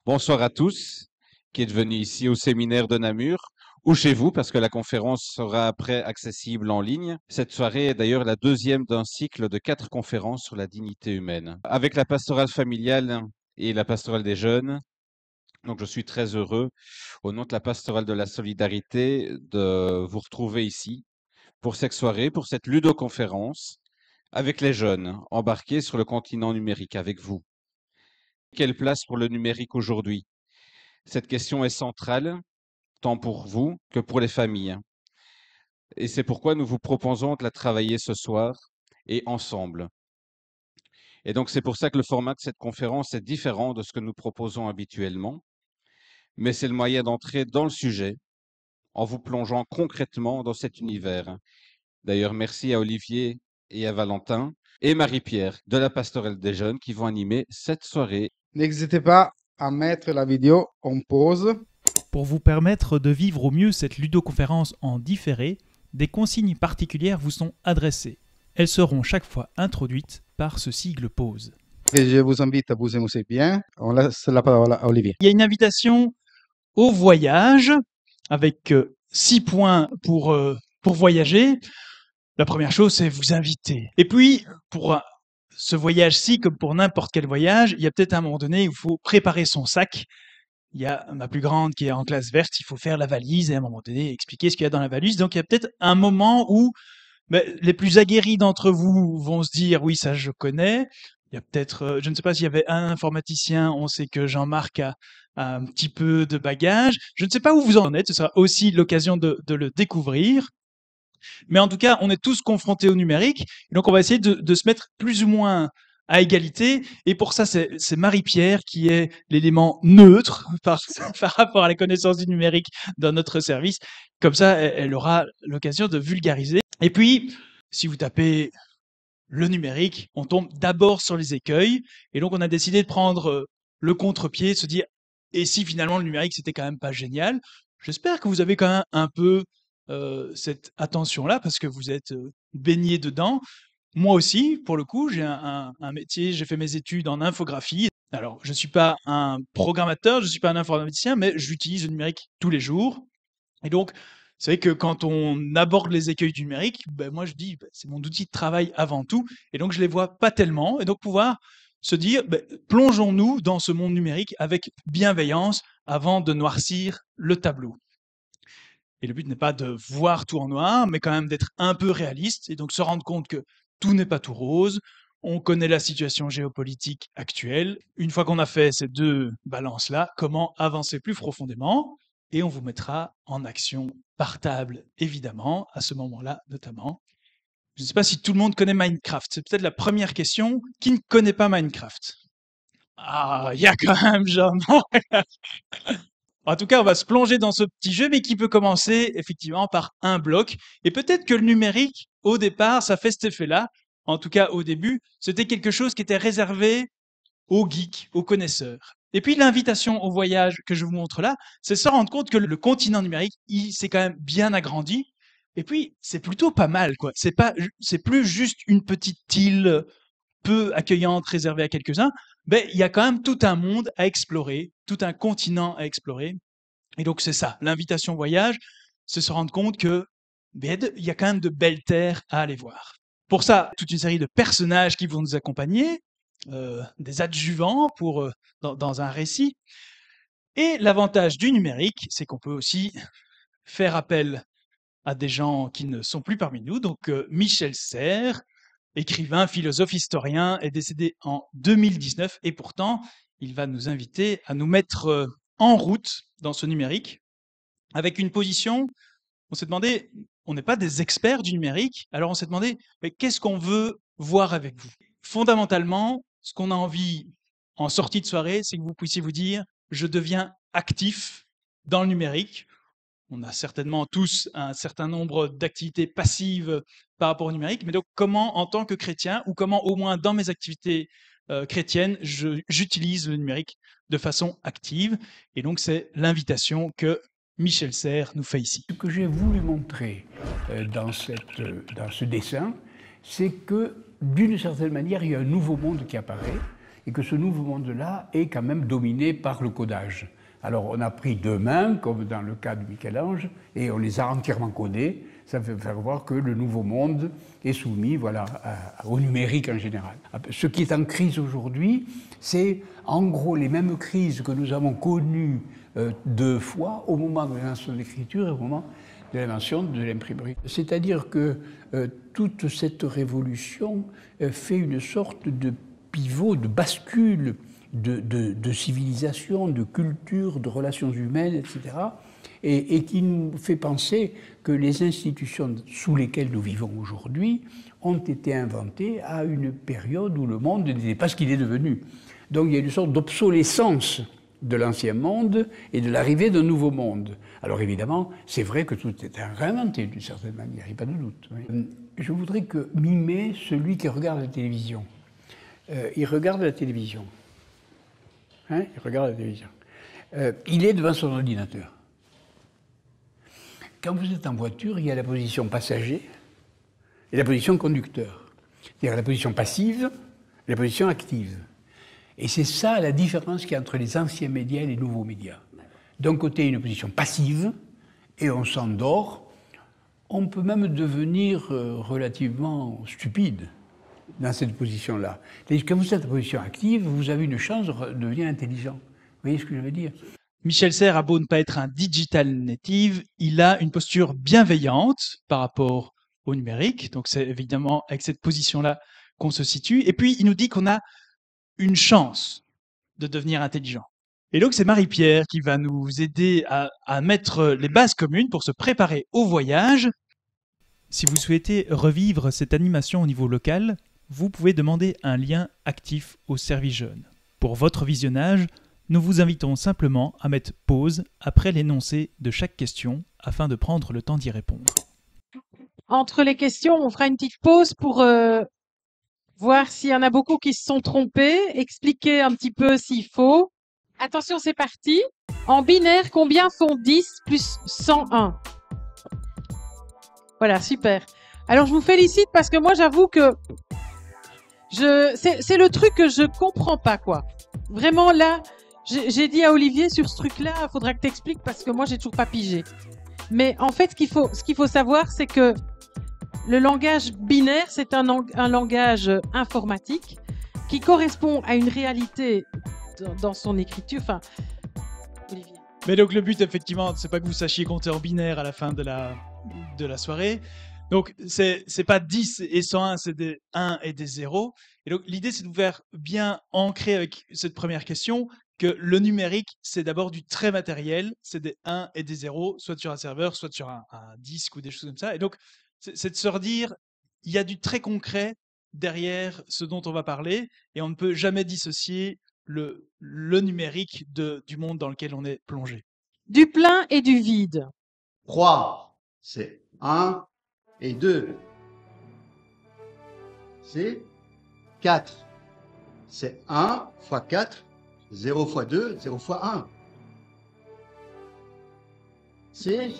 Bonsoir à tous qui êtes venus ici au séminaire de Namur ou chez vous parce que la conférence sera après accessible en ligne. Cette soirée est d'ailleurs la deuxième d'un cycle de 4 conférences sur la dignité humaine. Avec la pastorale familiale et la pastorale des jeunes, donc je suis très heureux, au nom de la pastorale de la solidarité, de vous retrouver ici pour cette soirée, pour cette ludoconférence avec les jeunes embarqués sur le continent numérique avec vous. Quelle place pour le numérique aujourd'hui? Cette question est centrale, tant pour vous que pour les familles. Et c'est pourquoi nous vous proposons de la travailler ce soir et ensemble. Et donc c'est pour ça que le format de cette conférence est différent de ce que nous proposons habituellement, mais c'est le moyen d'entrer dans le sujet en vous plongeant concrètement dans cet univers. D'ailleurs, merci à Olivier et à Valentin et Marie-Pierre de la Pastorale des Jeunes qui vont animer cette soirée. N'hésitez pas à mettre la vidéo en pause. Pour vous permettre de vivre au mieux cette ludoconférence en différé, des consignes particulières vous sont adressées. Elles seront chaque fois introduites par ce sigle pause. Et je vous invite à vous émousser bien. On laisse la parole à Olivier. Il y a une invitation au voyage avec 6 points pour voyager. La première chose, c'est vous inviter. Et puis, pour ce voyage-ci, comme pour n'importe quel voyage, il y a peut-être un moment donné où il faut préparer son sac. Il y a ma plus grande qui est en classe verte, il faut faire la valise et à un moment donné expliquer ce qu'il y a dans la valise. Donc il y a peut-être un moment où les plus aguerris d'entre vous vont se dire oui, ça je connais. Il y a peut-être, je ne sais pas s'il y avait un informaticien, on sait que Jean-Marc a un petit peu de bagage. Je ne sais pas où vous en êtes, ce sera aussi l'occasion de le découvrir. Mais en tout cas, on est tous confrontés au numérique, et donc on va essayer de se mettre plus ou moins à égalité. Et pour ça, c'est Marie-Pierre qui est l'élément neutre par rapport à la connaissance du numérique dans notre service. Comme ça, elle aura l'occasion de vulgariser. Et puis, si vous tapez le numérique, on tombe d'abord sur les écueils. Et donc, on a décidé de prendre le contre-pied, de se dire, et si finalement le numérique, c'était quand même pas génial? J'espère que vous avez quand même un peu cette attention-là, parce que vous êtes baigné dedans. Moi aussi, pour le coup, j'ai un métier, j'ai fait mes études en infographie. Alors, je ne suis pas un programmateur, je ne suis pas un informaticien, mais j'utilise le numérique tous les jours. Et donc, c'est vrai que quand on aborde les écueils du numérique, moi je dis, c'est mon outil de travail avant tout, et donc je les vois pas tellement. Et donc pouvoir se dire, plongeons-nous dans ce monde numérique avec bienveillance avant de noircir le tableau. Et le but n'est pas de voir tout en noir, mais quand même d'être un peu réaliste et donc se rendre compte que tout n'est pas tout rose. On connaît la situation géopolitique actuelle. Une fois qu'on a fait ces deux balances-là, comment avancer plus profondément? Et on vous mettra en action par table, évidemment, à ce moment-là notamment. Je ne sais pas si tout le monde connaît Minecraft. C'est peut-être la première question. Qui ne connaît pas Minecraft? Ah, il y a quand même Jean. En tout cas, on va se plonger dans ce petit jeu, mais qui peut commencer effectivement par un bloc. Et peut-être que le numérique, au départ, ça fait cet effet-là. En tout cas, au début, c'était quelque chose qui était réservé aux geeks, aux connaisseurs. Et puis l'invitation au voyage que je vous montre là, c'est se rendre compte que le continent numérique, il s'est quand même bien agrandi. Et puis, c'est plutôt pas mal, quoi. C'est plus juste une petite île peu accueillante réservée à quelques-uns. Il y a quand même tout un monde à explorer, tout un continent à explorer. Et donc, c'est ça. L'invitation au voyage, c'est se rendre compte que il y a quand même de belles terres à aller voir. Pour ça, toute une série de personnages qui vont nous accompagner, des adjuvants dans un récit. Et l'avantage du numérique, c'est qu'on peut aussi faire appel à des gens qui ne sont plus parmi nous. Donc, Michel Serres, écrivain, philosophe, historien, est décédé en 2019 et pourtant, il va nous inviter à nous mettre en route dans ce numérique avec une position. On s'est demandé, on n'est pas des experts du numérique, alors on s'est demandé, mais qu'est-ce qu'on veut voir avec vous? Fondamentalement, ce qu'on a envie en sortie de soirée, c'est que vous puissiez vous dire, je deviens actif dans le numérique. On a certainement tous un certain nombre d'activités passives par rapport au numérique, mais donc comment, en tant que chrétien, ou comment au moins dans mes activités chrétiennes, j'utilise le numérique de façon active. Et donc c'est l'invitation que Michel Serres nous fait ici. Ce que j'ai voulu montrer dans ce dessin, c'est que d'une certaine manière, il y a un nouveau monde qui apparaît. et que ce nouveau monde-là est quand même dominé par le codage. Alors on a pris 2 mains, comme dans le cas de Michel-Ange, et on les a entièrement codées. Ça fait faire voir que le nouveau monde est soumis au numérique en général. Ce qui est en crise aujourd'hui, c'est en gros les mêmes crises que nous avons connues 2 fois au moment de l'invention de l'écriture et au moment de l'invention de l'imprimerie. C'est-à-dire que toute cette révolution fait une sorte de pivot, de bascule de civilisation, de culture, de relations humaines, etc., et qui nous fait penser que les institutions sous lesquelles nous vivons aujourd'hui ont été inventées à une période où le monde n'était pas ce qu'il est devenu. Donc il y a une sorte d'obsolescence de l'ancien monde et de l'arrivée d'un nouveau monde. Alors évidemment, c'est vrai que tout est réinventé d'une certaine manière, il n'y a pas de doute. Oui. Je voudrais que mimer celui qui regarde la télévision. Il regarde la télévision. Hein, il regarde la télévision. Il est devant son ordinateur. Quand vous êtes en voiture, il y a la position passager et la position conducteur. C'est-à-dire la position passive et la position active. Et c'est ça la différence qu'il y a entre les anciens médias et les nouveaux médias. D'un côté, une position passive, et on s'endort. On peut même devenir relativement stupide dans cette position-là. Quand vous êtes en position active, vous avez une chance de devenir intelligent. Vous voyez ce que je veux dire ? Michel Serres a beau ne pas être un digital native, il a une posture bienveillante par rapport au numérique. Donc c'est évidemment avec cette position-là qu'on se situe. Et puis il nous dit qu'on a une chance de devenir intelligent. Et donc c'est Marie-Pierre qui va nous aider à mettre les bases communes pour se préparer au voyage. Si vous souhaitez revivre cette animation au niveau local, vous pouvez demander un lien actif au service jeune. Pour votre visionnage, nous vous invitons simplement à mettre pause après l'énoncé de chaque question afin de prendre le temps d'y répondre. Entre les questions, on fera une petite pause pour voir s'il y en a beaucoup qui se sont trompés, expliquer un petit peu s'il faut. Attention, c'est parti. En binaire, combien font 10 plus 101 ? Voilà, super. Alors, je vous félicite parce que moi, j'avoue que c'est le truc que je comprends pas, quoi. Vraiment, là, j'ai dit à Olivier, sur ce truc-là, il faudra que tu expliques parce que moi, j'ai toujours pas pigé. Mais en fait, ce qu'il faut savoir, c'est que le langage binaire, c'est un langage informatique qui correspond à une réalité dans son écriture. Enfin, Olivier. Mais donc le but, effectivement, c'est pas que vous sachiez compter en binaire à la fin de la soirée. Donc c'est pas 10 et 101, c'est des 1 et des 0. Et donc l'idée, c'est de vous faire bien ancrer avec cette première question que le numérique, c'est d'abord du très matériel, c'est des 1 et des 0, soit sur un serveur, soit sur un disque ou des choses comme ça. Et donc c'est de se redire, il y a du très concret derrière ce dont on va parler, et on ne peut jamais dissocier le numérique du monde dans lequel on est plongé. Du plein et du vide. 3, c'est 1 et 2. C'est 4. C'est 1 fois 4, 0 fois 2, 0 fois 1. C'est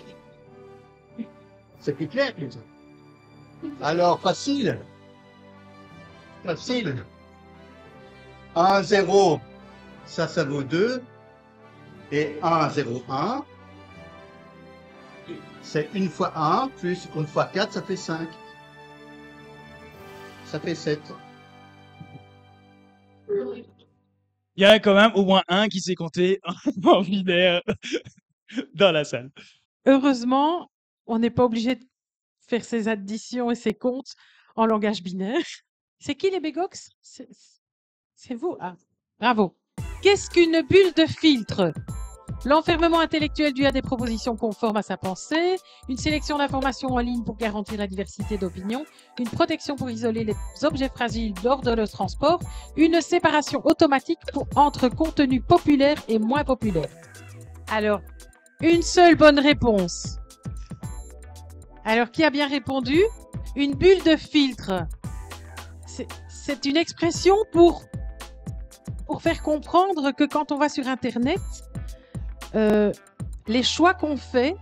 plus clair que ça. Alors, facile. Facile. 1, 0, ça vaut 2. Et 1, 0, 1. C'est 1 fois 1 plus 1 fois 4, ça fait 5. Ça fait 7. Il y a quand même au moins un qui sait compter en binaire dans la salle. Heureusement, on n'est pas obligé de faire ces additions et ces comptes en langage binaire. C'est qui les bégox ? C'est vous. Ah, bravo. Qu'est-ce qu'une bulle de filtre ? L'enfermement intellectuel dû à des propositions conformes à sa pensée, une sélection d'informations en ligne pour garantir la diversité d'opinions, une protection pour isoler les objets fragiles lors de leur transport, une séparation automatique entre contenu populaire et moins populaire. Alors, une seule bonne réponse. Alors, qui a bien répondu ? Une bulle de filtre. C'est une expression pour faire comprendre que quand on va sur Internet, les choix qu'on fait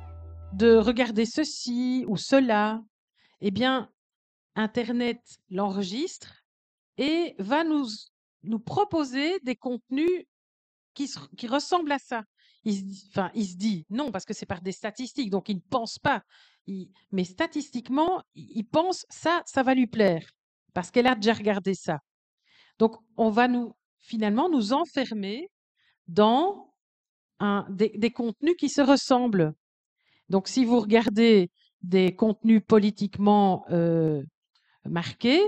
de regarder ceci ou cela, eh bien, Internet l'enregistre et va nous nous proposer des contenus qui ressemblent à ça. Il se dit non, parce que c'est par des statistiques, donc il ne pense pas. Mais statistiquement, il pense ça va lui plaire, parce qu'elle a déjà regardé ça. Donc, on va finalement nous enfermer dans des contenus qui se ressemblent. Donc, si vous regardez des contenus politiquement marqués,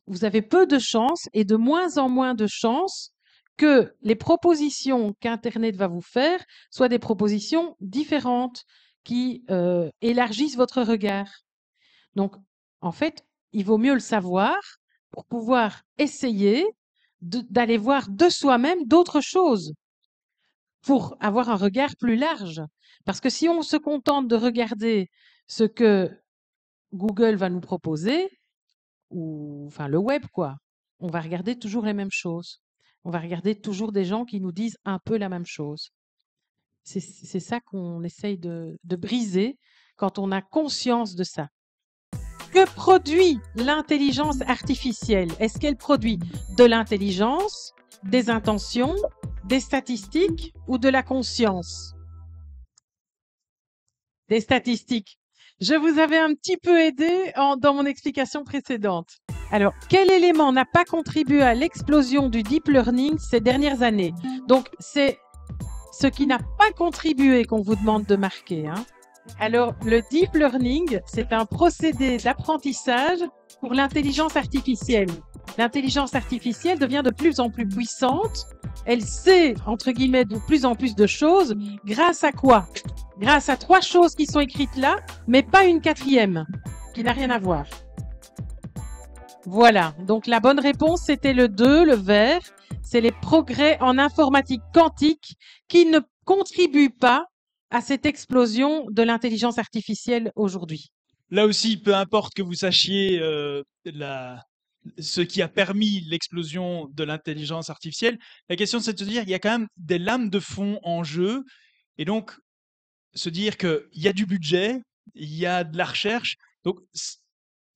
vous avez peu de chances et de moins en moins de chances que les propositions qu'Internet va vous faire soient des propositions différentes qui élargissent votre regard. Donc, en fait, il vaut mieux le savoir pour pouvoir essayer d'aller voir de soi-même d'autres choses pour avoir un regard plus large. Parce que si on se contente de regarder ce que Google va nous proposer, ou enfin le web, quoi, on va regarder toujours les mêmes choses. On va regarder toujours des gens qui nous disent un peu la même chose. C'est ça qu'on essaye de briser quand on a conscience de ça. Que produit l'intelligence artificielle? Est-ce qu'elle produit de l'intelligence, des intentions, des statistiques ou de la conscience? Des statistiques. Je vous avais un petit peu aidé dans mon explication précédente. Alors, quel élément n'a pas contribué à l'explosion du deep learning ces dernières années? Donc, c'est ce qui n'a pas contribué qu'on vous demande de marquer, hein. Alors, le deep learning, c'est un procédé d'apprentissage pour l'intelligence artificielle. L'intelligence artificielle devient de plus en plus puissante. Elle sait, entre guillemets, de plus en plus de choses. Grâce à quoi? Grâce à 3 choses qui sont écrites là, mais pas une 4e, qui n'a rien à voir. Voilà. Donc, la bonne réponse, c'était le 2, le vert. C'est les progrès en informatique quantique qui ne contribuent pas à cette explosion de l'intelligence artificielle aujourd'hui. Là aussi, peu importe que vous sachiez ce qui a permis l'explosion de l'intelligence artificielle, la question c'est de se dire il y a quand même des lames de fond en jeu, et donc se dire qu'il y a du budget, il y a de la recherche, donc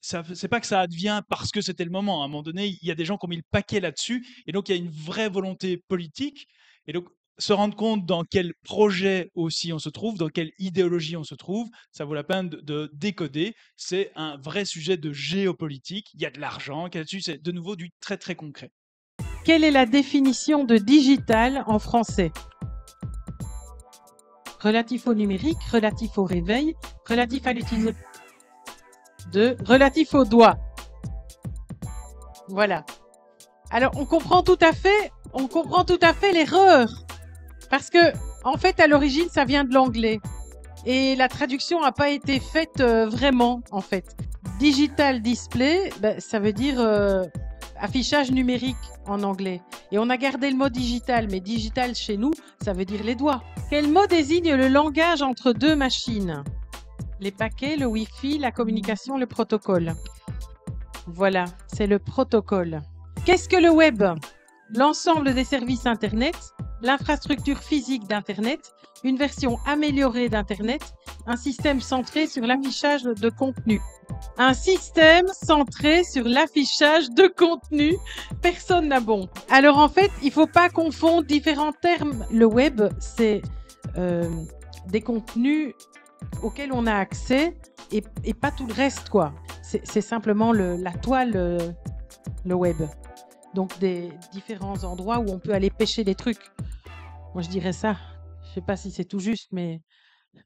c'est pas que ça advient parce que c'était le moment. À un moment donné, il y a des gens qui ont mis le paquet là-dessus, et donc il y a une vraie volonté politique, et donc se rendre compte dans quel projet aussi on se trouve, dans quelle idéologie on se trouve, ça vaut la peine de décoder. C'est un vrai sujet de géopolitique. Il y a de l'argent là-dessus, c'est de nouveau du très très concret. Quelle est la définition de digital en français? Relatif au numérique, relatif au réveil, relatif à l'utilisation relatif au doigt. Voilà. Alors, on comprend tout à fait l'erreur. Parce que, en fait, à l'origine, ça vient de l'anglais. Et la traduction n'a pas été faite vraiment, en fait. Digital display, ça veut dire affichage numérique en anglais. Et on a gardé le mot digital, mais digital chez nous, ça veut dire les doigts. Quel mot désigne le langage entre 2 machines? Les paquets, le Wi-Fi, la communication, le protocole. Voilà, c'est le protocole. Qu'est-ce que le web? L'ensemble des services Internet, l'infrastructure physique d'Internet, une version améliorée d'Internet, un système centré sur l'affichage de contenu. Un système centré sur l'affichage de contenu. Personne n'a bon. Alors en fait, il ne faut pas confondre différents termes. Le web, c'est des contenus auxquels on a accès et pas tout le reste, quoi. C'est simplement la toile, le web. Donc des différents endroits où on peut aller pêcher des trucs. Moi, je dirais ça. Je sais pas si c'est tout juste, mais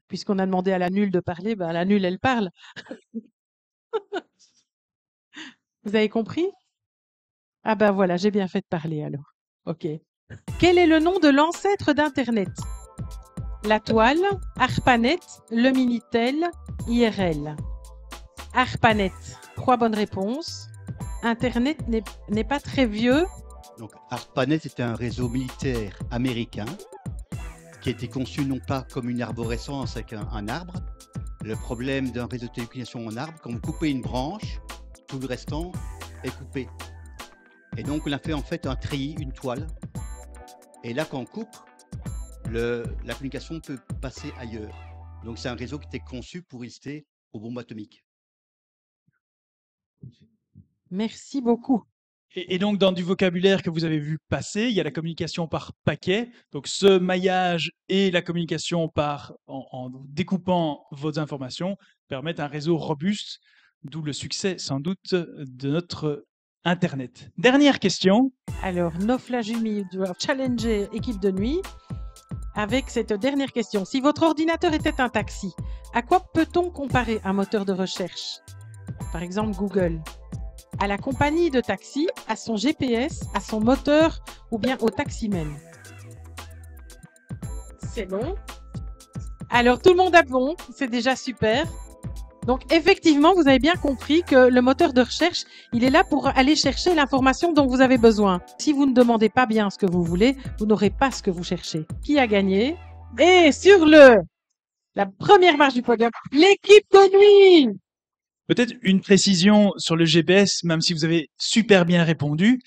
puisqu'on a demandé à la nulle de parler, la nulle, elle parle. Vous avez compris? Ah ben voilà, j'ai bien fait de parler alors. Ok. Quel est le nom de l'ancêtre d'Internet? La toile, ARPANET, le Minitel, IRL. ARPANET. 3 bonnes réponses. Internet n'est pas très vieux. Donc, ARPANET était un réseau militaire américain qui a été conçu non pas comme une arborescence avec un arbre. Le problème d'un réseau de télécommunications en arbre, quand vous coupez une branche, tout le restant est coupé. Et donc, on a fait en fait un treillis, une toile. Et là, quand on coupe, la communication peut passer ailleurs. Donc, c'est un réseau qui était conçu pour résister aux bombes atomiques. Merci beaucoup. Et donc, dans du vocabulaire que vous avez vu passer, il y a la communication par paquet. Donc, ce maillage et la communication en découpant vos informations permettent un réseau robuste, d'où le succès, sans doute, de notre Internet. Dernière question. Alors, Noflagumi doit challenger équipe de nuit avec cette dernière question. Si votre ordinateur était un taxi, à quoi peut-on comparer un moteur de recherche? Par exemple, Google. À la compagnie de taxi, à son GPS, à son moteur ou bien au taximène? C'est bon. Alors, tout le monde a bon, c'est déjà super. Donc, effectivement, vous avez bien compris que le moteur de recherche, il est là pour aller chercher l'information dont vous avez besoin. Si vous ne demandez pas bien ce que vous voulez, vous n'aurez pas ce que vous cherchez. Qui a gagné? Et sur la première marche du podium, l'équipe de nuit! Peut-être une précision sur le GPS, même si vous avez super bien répondu.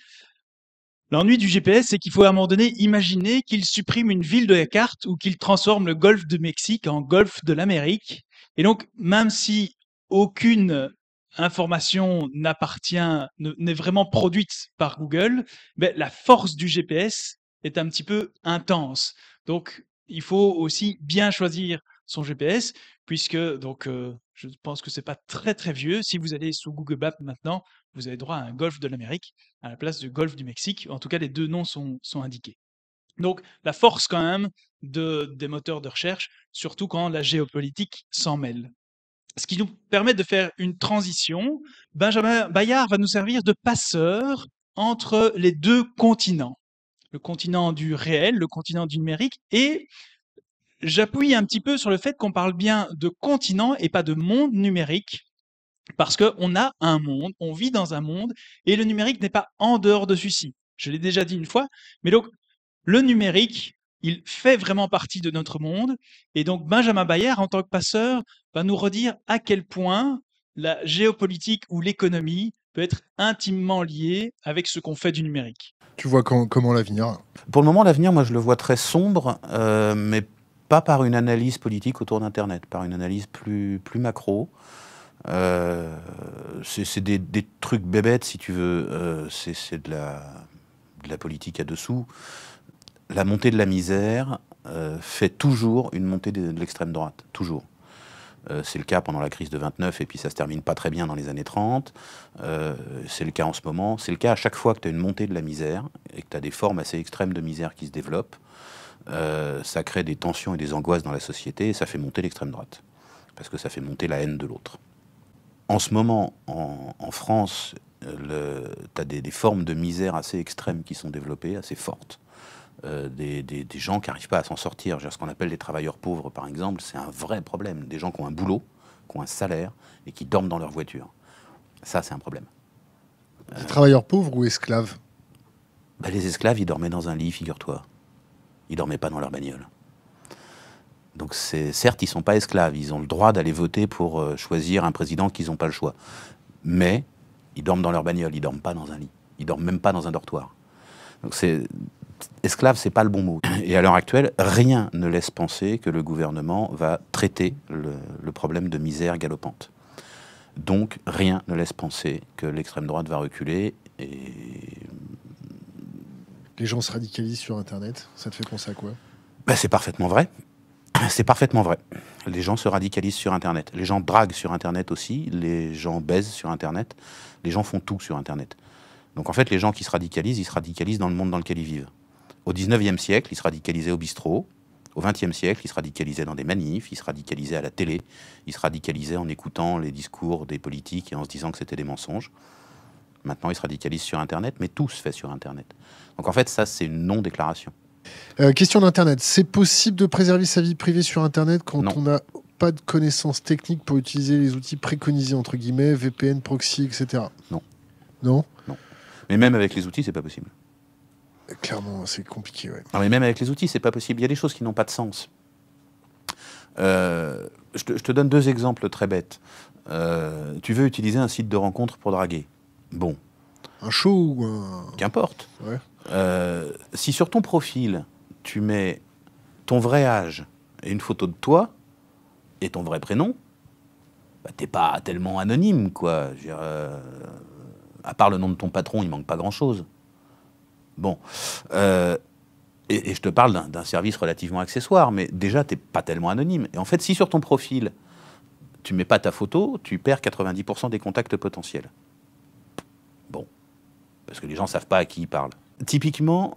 L'ennui du GPS, c'est qu'il faut à un moment donné imaginer qu'il supprime une ville de la carte ou qu'il transforme le golfe du Mexique en golfe de l'Amérique. Et donc, même si aucune information n'est vraiment produite par Google, ben, la force du GPS est un petit peu intense. Donc, il faut aussi bien choisir son GPS, puisque je pense que c'est pas très très vieux. Si vous allez sous Google Maps maintenant, vous avez droit à un golfe de l'Amérique à la place du golfe du Mexique. En tout cas, les deux noms sont indiqués. Donc, la force quand même des moteurs de recherche, surtout quand la géopolitique s'en mêle. Ce qui nous permet de faire une transition. Benjamin Bayard va nous servir de passeur entre les deux continents. Le continent du réel, le continent du numérique, et j'appuie un petit peu sur le fait qu'on parle bien de continent et pas de monde numérique, parce qu'on a un monde, on vit dans un monde, et le numérique n'est pas en dehors de celui-ci. Je l'ai déjà dit une fois, mais donc le numérique, il fait vraiment partie de notre monde, et donc Benjamin Bayard, en tant que passeur, va nous redire à quel point la géopolitique ou l'économie peut être intimement liée avec ce qu'on fait du numérique. Tu vois comment l'avenir? Pour le moment, l'avenir, moi, je le vois très sombre, mais pas par une analyse politique autour d'Internet, par une analyse plus macro. C'est des trucs bébêtes, si tu veux. C'est de la politique à dessous. La montée de la misère fait toujours une montée de l'extrême droite, toujours. C'est le cas pendant la crise de 29, et puis ça se termine pas très bien dans les années 30. C'est le cas en ce moment. C'est le cas à chaque fois que tu as une montée de la misère, et que tu as des formes assez extrêmes de misère qui se développent. Ça crée des tensions et des angoisses dans la société, et ça fait monter l'extrême droite. Parce que ça fait monter la haine de l'autre. En ce moment, en France, tu as des formes de misère assez extrêmes qui sont développées, assez fortes. Des gens qui n'arrivent pas à s'en sortir. Ce qu'on appelle les travailleurs pauvres, par exemple, c'est un vrai problème. Des gens qui ont un boulot, qui ont un salaire, et qui dorment dans leur voiture. Ça, c'est un problème. Des travailleurs pauvres ou esclaves? Les esclaves, ils dormaient dans un lit, figure-toi. Ils dormaient pas dans leur bagnole. Donc certes, ils sont pas esclaves, ils ont le droit d'aller voter pour choisir un président qu'ils n'ont pas le choix. Mais ils dorment dans leur bagnole, ils dorment pas dans un lit. Ils dorment même pas dans un dortoir. Donc esclave, c'est pas le bon mot. Et à l'heure actuelle, rien ne laisse penser que le gouvernement va traiter le problème de misère galopante. Donc rien ne laisse penser que l'extrême droite va reculer. Et les gens se radicalisent sur Internet. Ça te fait penser à quoi? C'est parfaitement vrai. C'est parfaitement vrai. Les gens se radicalisent sur Internet. Les gens draguent sur Internet aussi. Les gens baisent sur Internet. Les gens font tout sur Internet. Donc en fait, les gens qui se radicalisent, ils se radicalisent dans le monde dans lequel ils vivent. Au 19e siècle, ils se radicalisaient au bistrot. Au 20e siècle, ils se radicalisaient dans des manifs. Ils se radicalisaient à la télé. Ils se radicalisaient en écoutant les discours des politiques et en se disant que c'était des mensonges. Maintenant, ils se radicalisent sur Internet, mais tout se fait sur Internet. Donc en fait, ça, c'est une non-déclaration. Question d'Internet. C'est possible de préserver sa vie privée sur Internet quand Non. on n'a pas de connaissances techniques pour utiliser les outils préconisés, entre guillemets, VPN, proxy, etc. Non. Non? Non. Mais même avec les outils, c'est pas possible. Clairement, c'est compliqué, ouais. Non, mais même avec les outils, c'est pas possible. Il y a des choses qui n'ont pas de sens. Je te donne deux exemples très bêtes. Tu veux utiliser un site de rencontre pour draguer. Bon. Un show ou un... Qu'importe. Ouais. Si sur ton profil, tu mets ton vrai âge et une photo de toi et ton vrai prénom, t'es pas tellement anonyme, quoi. Je veux dire, À part le nom de ton patron, il manque pas grand-chose. Bon. Et je te parle d'un service relativement accessoire, mais déjà, tu n'es pas tellement anonyme. Et en fait, si sur ton profil, tu mets pas ta photo, tu perds 90% des contacts potentiels. Bon. Parce que les gens ne savent pas à qui ils parlent. Typiquement,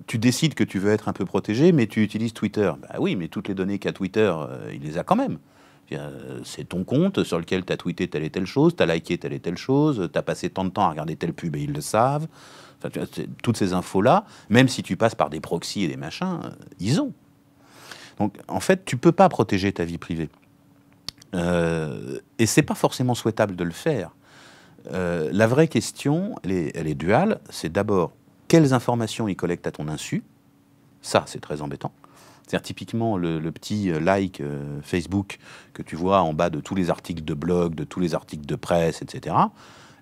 tu décides que tu veux être un peu protégé, mais tu utilises Twitter. Bah oui, mais toutes les données qu'a Twitter, il les a quand même. C'est ton compte sur lequel tu as tweeté telle et telle chose, tu as liké telle et telle chose, tu as passé tant de temps à regarder telle pub et ils le savent. Enfin, toutes ces infos-là, même si tu passes par des proxys et des machins, ils ont. Donc, en fait, tu peux pas protéger ta vie privée. Et c'est pas forcément souhaitable de le faire. La vraie question, elle est duale. C'est d'abord, quelles informations ils collectent à ton insu. Ça, c'est très embêtant. C'est-à-dire typiquement le petit like Facebook que tu vois en bas de tous les articles de blog, de tous les articles de presse, etc.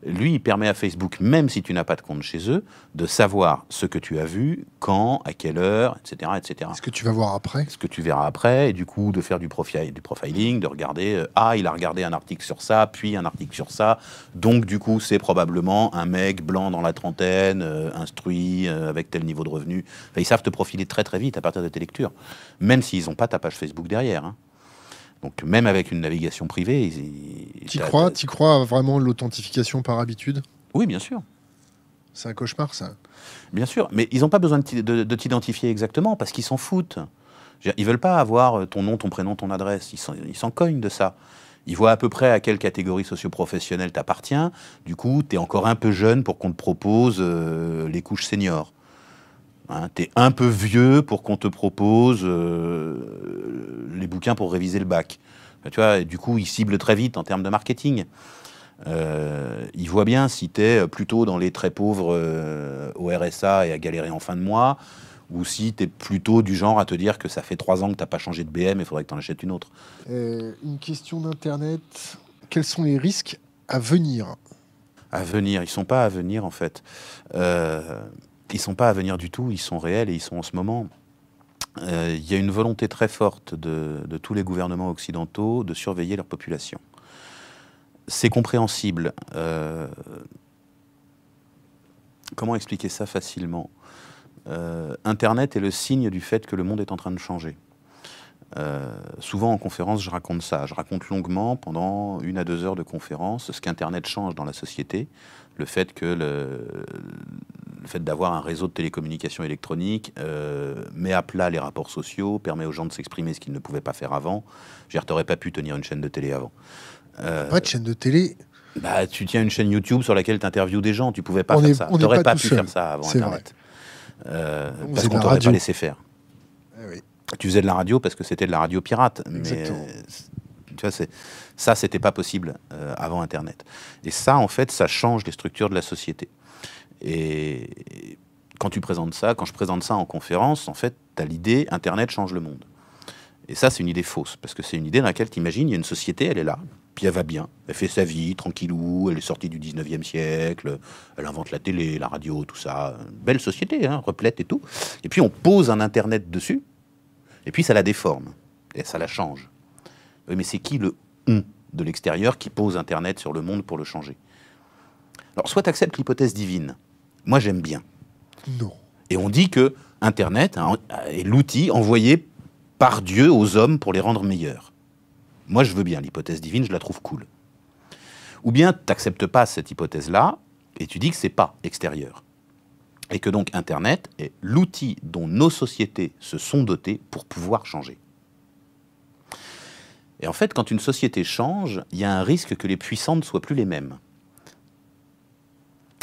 Lui, il permet à Facebook, même si tu n'as pas de compte chez eux, de savoir ce que tu as vu, quand, à quelle heure, etc. etc. Ce que tu vas voir après. Ce que tu verras après, et du coup, de faire du profiling, de regarder, il a regardé un article sur ça, puis un article sur ça, donc du coup, c'est probablement un mec blanc dans la trentaine, instruit, avec tel niveau de revenu. Enfin, ils savent te profiler très très vite à partir de tes lectures, même s'ils n'ont pas ta page Facebook derrière, hein. Donc même avec une navigation privée... T'y crois vraiment l'authentification par habitude? Oui, bien sûr. C'est un cauchemar, ça. Bien sûr, mais ils n'ont pas besoin de t'identifier exactement, parce qu'ils s'en foutent. Ils veulent pas avoir ton nom, ton prénom, ton adresse. Ils s'en cognent de ça. Ils voient à peu près à quelle catégorie socio-professionnelle t'appartiens. Du coup, tu es encore un peu jeune pour qu'on te propose les couches seniors. Hein, t'es un peu vieux pour qu'on te propose les bouquins pour réviser le bac. Tu vois, et du coup, ils ciblent très vite en termes de marketing. Ils voient bien si t'es plutôt dans les très pauvres au RSA et à galérer en fin de mois, ou si t'es plutôt du genre à te dire que ça fait 3 ans que t'as pas changé de BM et il faudrait que t'en achètes une autre. Une question d'Internet. Quels sont les risques à venir? À venir, ils sont pas à venir en fait. Ils sont pas à venir du tout, ils sont réels et ils sont en ce moment. Il y a une volonté très forte de tous les gouvernements occidentaux de surveiller leur population. C'est compréhensible. Comment expliquer ça facilement? Internet est le signe du fait que le monde est en train de changer. Souvent en conférence, je raconte ça. Je raconte longuement, pendant 1 à 2 heures de conférence, ce qu'Internet change dans la société. Le fait que le fait d'avoir un réseau de télécommunications électroniques met à plat les rapports sociaux, permet aux gens de s'exprimer ce qu'ils ne pouvaient pas faire avant. Je veux dire, t'aurais pas pu tenir une chaîne de télé avant. Pas de chaîne de télé. Bah, tu tiens une chaîne YouTube sur laquelle tu interviews des gens. Tu pouvais pas faire ça. Tu n'aurais pas pu faire ça avant Internet. Parce qu'on t'aurait pas laissé faire. Oui. Tu faisais de la radio parce que c'était de la radio pirate. Exactement. Mais tu vois, ça, c'était pas possible avant Internet. Et ça, en fait, ça change les structures de la société. Et quand je présente ça en conférence, en fait, tu as l'idée Internet change le monde. Et ça, c'est une idée fausse, parce que c'est une idée dans laquelle tu imagines, il y a une société, elle est là, puis elle va bien, elle fait sa vie, tranquillou, elle est sortie du 19e siècle, elle invente la télé, la radio, tout ça. Belle société, hein, replète et tout. Et puis on pose un Internet dessus, et puis ça la déforme, et ça la change. Oui, mais c'est qui le « on » de l'extérieur qui pose Internet sur le monde pour le changer? Alors, soit tu acceptes l'hypothèse divine. Moi, j'aime bien. Non. Et on dit que Internet est l'outil envoyé par Dieu aux hommes pour les rendre meilleurs. Moi, je veux bien l'hypothèse divine, je la trouve cool. Ou bien, tu n'acceptes pas cette hypothèse-là, et tu dis que c'est pas extérieur. Et que donc Internet est l'outil dont nos sociétés se sont dotées pour pouvoir changer. Et en fait, quand une société change, il y a un risque que les puissants ne soient plus les mêmes.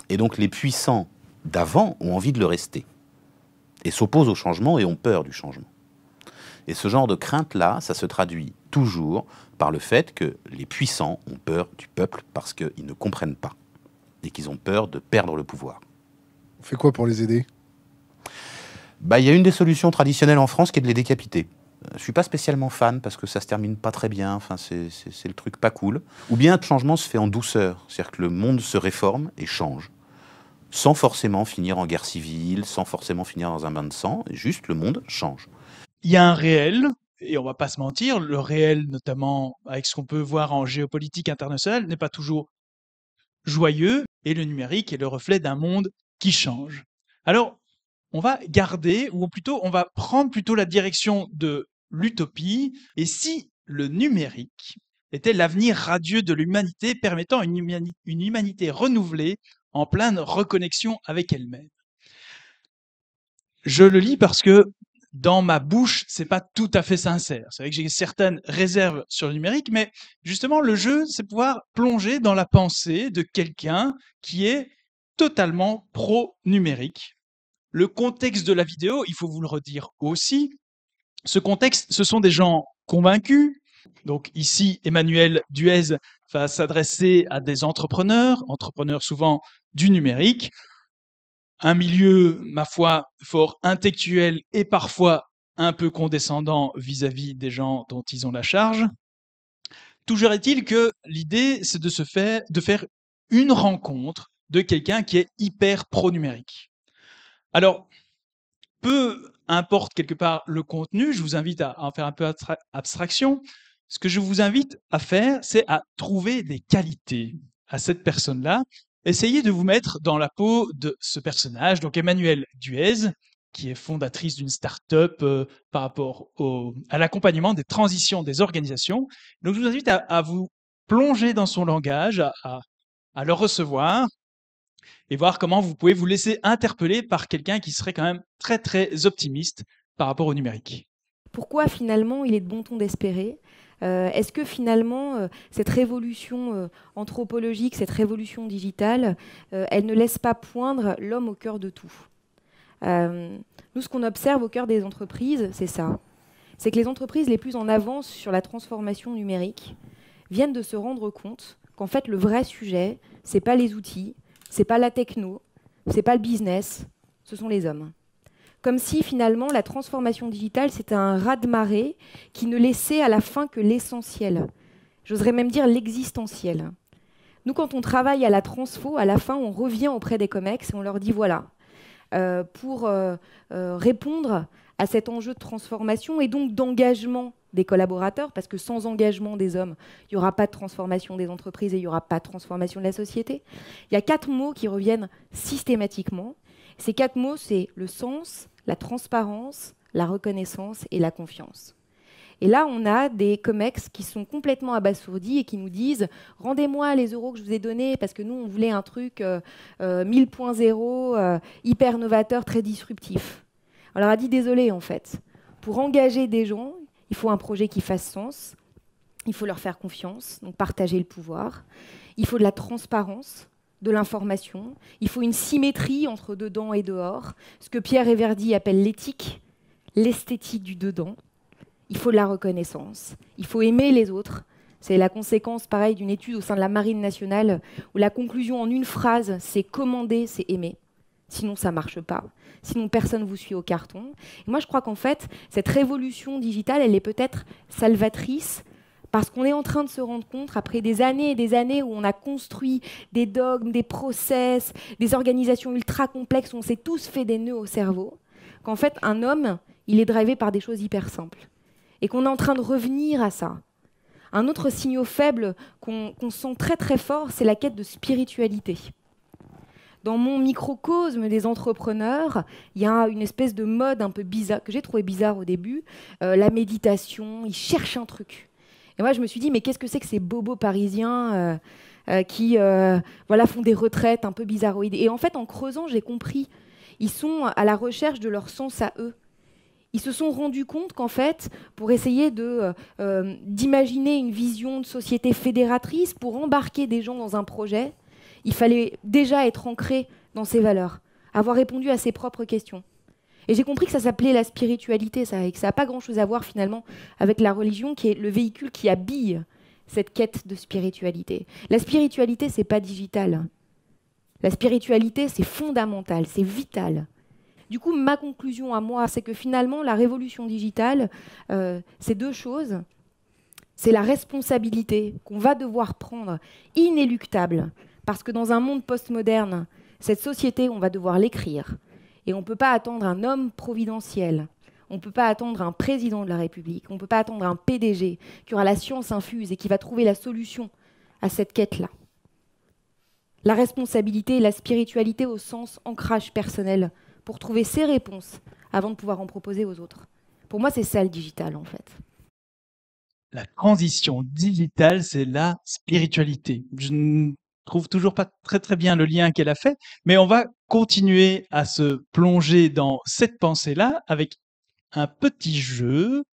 Et donc les puissants d'avant ont envie de le rester. Et s'opposent au changement et ont peur du changement. Et ce genre de crainte-là, ça se traduit toujours par le fait que les puissants ont peur du peuple parce qu'ils ne comprennent pas. Et qu'ils ont peur de perdre le pouvoir. On fait quoi pour les aider? Bah, y a une des solutions traditionnelles en France qui est de les décapiter. Je suis pas spécialement fan parce que ça se termine pas très bien, enfin c'est le truc pas cool. Ou bien le changement se fait en douceur, c'est-à-dire que le monde se réforme et change, sans forcément finir en guerre civile, sans forcément finir dans un bain de sang, juste le monde change. Il y a un réel, et on va pas se mentir, le réel, notamment avec ce qu'on peut voir en géopolitique internationale, n'est pas toujours joyeux et le numérique est le reflet d'un monde qui change. Alors, on va garder, ou plutôt, on va prendre plutôt la direction de l'utopie. Et si le numérique était l'avenir radieux de l'humanité, permettant une humanité renouvelée en pleine reconnexion avec elle-même? Je le lis parce que dans ma bouche, c'est pas tout à fait sincère. C'est vrai que j'ai certaines réserves sur le numérique, mais justement, le jeu, c'est pouvoir plonger dans la pensée de quelqu'un qui est totalement pro-numérique. Le contexte de la vidéo, il faut vous le redire aussi. Ce contexte, ce sont des gens convaincus. Donc ici, Emmanuel Duez va s'adresser à des entrepreneurs souvent du numérique. Un milieu, ma foi, fort intellectuel et parfois un peu condescendant vis-à-vis des gens dont ils ont la charge. Toujours est-il que l'idée, c'est de faire une rencontre de quelqu'un qui est hyper pro-numérique. Alors, peu importe quelque part le contenu, je vous invite à en faire un peu abstraction. Ce que je vous invite à faire, c'est à trouver des qualités à cette personne-là. Essayez de vous mettre dans la peau de ce personnage, donc Emmanuel Duez, qui est fondatrice d'une start-up par rapport à l'accompagnement des transitions des organisations. Donc, je vous invite à vous plonger dans son langage, à le recevoir et voir comment vous pouvez vous laisser interpeller par quelqu'un qui serait quand même très, très optimiste par rapport au numérique. Pourquoi finalement il est de bon ton d'espérer ? Est-ce que finalement cette révolution anthropologique, cette révolution digitale, elle ne laisse pas poindre l'homme au cœur de tout ? Nous, ce qu'on observe au cœur des entreprises, c'est ça. C'est que les entreprises les plus en avance sur la transformation numérique viennent de se rendre compte qu'en fait, le vrai sujet, c'est pas les outils, c'est pas la techno, c'est pas le business, ce sont les hommes. Comme si finalement la transformation digitale c'était un raz-de-marée qui ne laissait à la fin que l'essentiel. J'oserais même dire l'existentiel. Nous, quand on travaille à la transfo, à la fin, on revient auprès des COMEX et on leur dit voilà, pour répondre à cet enjeu de transformation et donc d'engagement des collaborateurs, parce que sans engagement des hommes, il n'y aura pas de transformation des entreprises et il n'y aura pas de transformation de la société. Il y a 4 mots qui reviennent systématiquement. Ces 4 mots, c'est le sens, la transparence, la reconnaissance et la confiance. Et là, on a des COMEX qui sont complètement abasourdis et qui nous disent « Rendez-moi les euros que je vous ai donnés parce que nous, on voulait un truc 1000.0, hyper novateur, très disruptif. » On leur a dit « Désolé, en fait. Pour engager des gens, il faut un projet qui fasse sens. Il faut leur faire confiance, donc partager le pouvoir. Il faut de la transparence, de l'information. Il faut une symétrie entre dedans et dehors, ce que Pierre Everdy appelle l'éthique, l'esthétique du dedans. Il faut de la reconnaissance. Il faut aimer les autres. C'est la conséquence, pareil, d'une étude au sein de la Marine nationale où la conclusion en une phrase, c'est commander, c'est aimer. Sinon, ça ne marche pas. Sinon, personne ne vous suit au carton. Et moi, je crois qu'en fait, cette révolution digitale, elle est peut-être salvatrice parce qu'on est en train de se rendre compte, après des années et des années où on a construit des dogmes, des process, des organisations ultra complexes, où on s'est tous fait des nœuds au cerveau, qu'en fait, un homme, il est drivé par des choses hyper simples. Et qu'on est en train de revenir à ça. Un autre signal faible qu'on sent très très fort, c'est la quête de spiritualité. Dans mon microcosme des entrepreneurs, il y a une espèce de mode un peu bizarre, que j'ai trouvé bizarre au début, la méditation, ils cherchent un truc. Et moi, je me suis dit, mais qu'est-ce que c'est que ces bobos parisiens qui font des retraites un peu bizarroïdes ? Et en fait, en creusant, j'ai compris, ils sont à la recherche de leur sens à eux. Ils se sont rendus compte qu'en fait, pour essayer d'imaginer une vision de société fédératrice, pour embarquer des gens dans un projet, il fallait déjà être ancré dans ses valeurs, avoir répondu à ses propres questions. Et j'ai compris que ça s'appelait la spiritualité, ça, et que ça n'a pas grand-chose à voir finalement avec la religion, qui est le véhicule qui habille cette quête de spiritualité. La spiritualité, c'est pas digital. La spiritualité, c'est fondamental, c'est vital. Du coup, ma conclusion à moi, c'est que finalement, la révolution digitale, c'est 2 choses. C'est la responsabilité qu'on va devoir prendre, inéluctable, parce que dans un monde postmoderne, cette société, on va devoir l'écrire. Et on ne peut pas attendre un homme providentiel, on ne peut pas attendre un président de la République, on ne peut pas attendre un PDG qui aura la science infuse et qui va trouver la solution à cette quête-là. la responsabilité et la spiritualité au sens ancrage personnel pour trouver ses réponses avant de pouvoir en proposer aux autres. Pour moi, c'est ça le digital, en fait. La transition digitale, c'est la spiritualité. Je ne trouve toujours pas très bien le lien qu'elle a fait, mais on va continuer à se plonger dans cette pensée-là avec un petit jeu.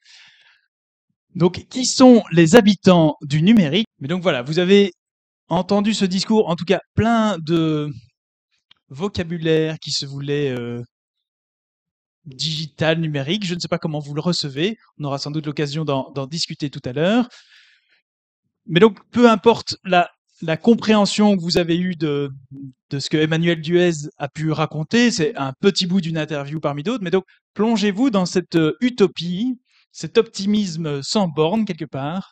Donc, qui sont les habitants du numérique? Mais donc voilà, vous avez entendu ce discours, en tout cas plein de vocabulaire qui se voulait digital, numérique. Je ne sais pas comment vous le recevez. On aura sans doute l'occasion d'en discuter tout à l'heure. Mais donc, peu importe la compréhension que vous avez eue de ce que Emmanuel Duez a pu raconter, c'est un petit bout d'une interview parmi d'autres, mais donc plongez-vous dans cette utopie, cet optimisme sans borne quelque part.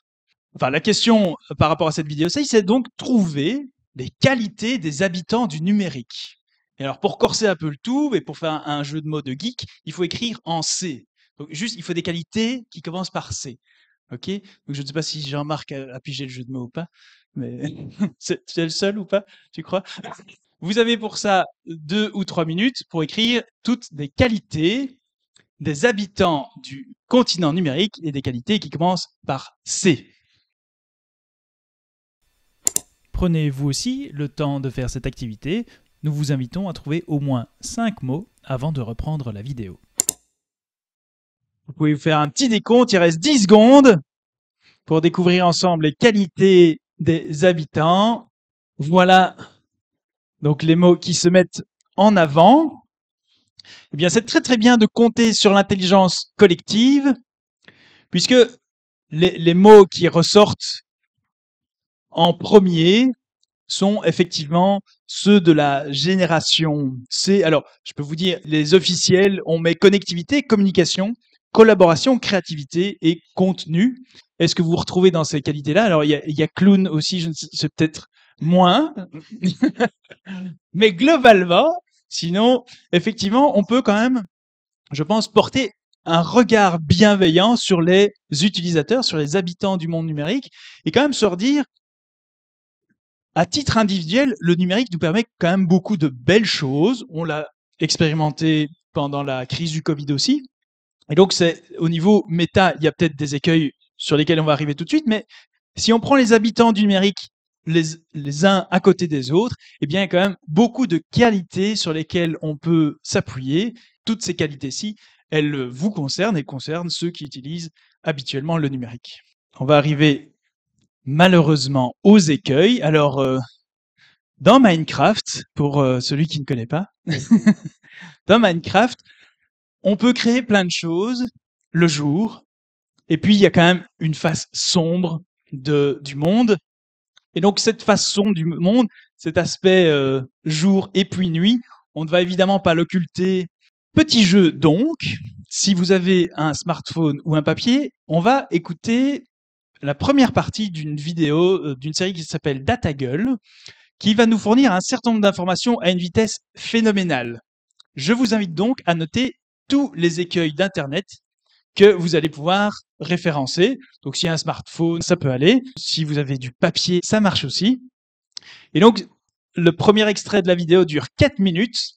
Enfin, la question par rapport à cette vidéo, c'est donc trouver les qualités des habitants du numérique. Et alors, pour corser un peu le tout, et pour faire un jeu de mots de geek, il faut écrire en C. Donc, juste, il faut des qualités qui commencent par C. OK? Donc, je ne sais pas si Jean-Marc a pigé le jeu de mots ou pas, mais c'est le seul ou pas, tu crois? Vous avez pour ça 2 ou 3 minutes pour écrire toutes des qualités des habitants du continent numérique et des qualités qui commencent par C. Prenez vous aussi le temps de faire cette activité. Nous vous invitons à trouver au moins 5 mots avant de reprendre la vidéo. Vous pouvez vous faire un petit décompte, il reste 10 secondes pour découvrir ensemble les qualités des habitants. Voilà donc les mots qui se mettent en avant. Eh bien, c'est très bien de compter sur l'intelligence collective, puisque les mots qui ressortent en premier sont effectivement ceux de la génération C. Alors, je peux vous dire, les officiels, on met connectivité, communication, collaboration, créativité et contenu. Est-ce que vous vous retrouvez dans ces qualités-là? Alors, il y a clown aussi, c'est peut-être moins. Mais globalement, sinon, effectivement, on peut quand même, je pense, porter un regard bienveillant sur les utilisateurs, sur les habitants du monde numérique, et quand même se redire, à titre individuel, le numérique nous permet quand même beaucoup de belles choses. On l'a expérimenté pendant la crise du Covid aussi. Et donc, c'est au niveau méta, il y a peut-être des écueils sur lesquels on va arriver tout de suite, mais si on prend les habitants du numérique les uns à côté des autres, eh bien, il y a quand même beaucoup de qualités sur lesquelles on peut s'appuyer. Toutes ces qualités-ci, elles vous concernent et concernent ceux qui utilisent habituellement le numérique. On va arriver malheureusement aux écueils. Alors, dans Minecraft, pour celui qui ne connaît pas, dans Minecraft, on peut créer plein de choses le jour, et puis il y a quand même une face sombre du monde. Et donc cette face sombre du monde, cet aspect jour et puis nuit, on ne va évidemment pas l'occulter. Petit jeu donc, si vous avez un smartphone ou un papier, on va écouter la première partie d'une vidéo d'une série qui s'appelle DataGull, qui va nous fournir un certain nombre d'informations à une vitesse phénoménale. Je vous invite donc à noter tous les écueils d'Internet que vous allez pouvoir référencer. Donc, s'il y a un smartphone, ça peut aller. Si vous avez du papier, ça marche aussi. Et donc, le premier extrait de la vidéo dure 4 minutes.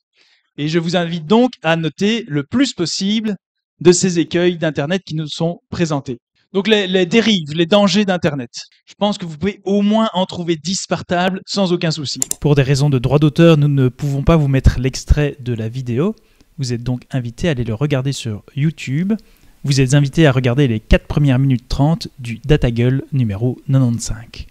Et je vous invite donc à noter le plus possible de ces écueils d'Internet qui nous sont présentés. Donc, les dérives, les dangers d'Internet. Je pense que vous pouvez au moins en trouver 10 par table sans aucun souci. Pour des raisons de droit d'auteur, nous ne pouvons pas vous mettre l'extrait de la vidéo. Vous êtes donc invité à aller le regarder sur YouTube. Vous êtes invité à regarder les 4 premières minutes 30 du DataGull numéro 95.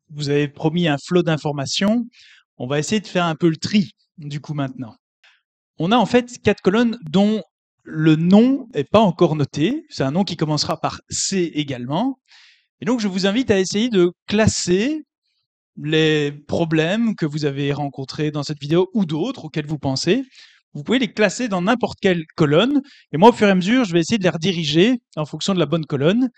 Vous avez promis un flot d'informations. On va essayer de faire un peu le tri, du coup, maintenant. On a en fait 4 colonnes dont le nom n'est pas encore noté. C'est un nom qui commencera par C également. Et donc, je vous invite à essayer de classer les problèmes que vous avez rencontrés dans cette vidéo ou d'autres auxquels vous pensez. Vous pouvez les classer dans n'importe quelle colonne. Et moi, au fur et à mesure, je vais essayer de les rediriger en fonction de la bonne colonne.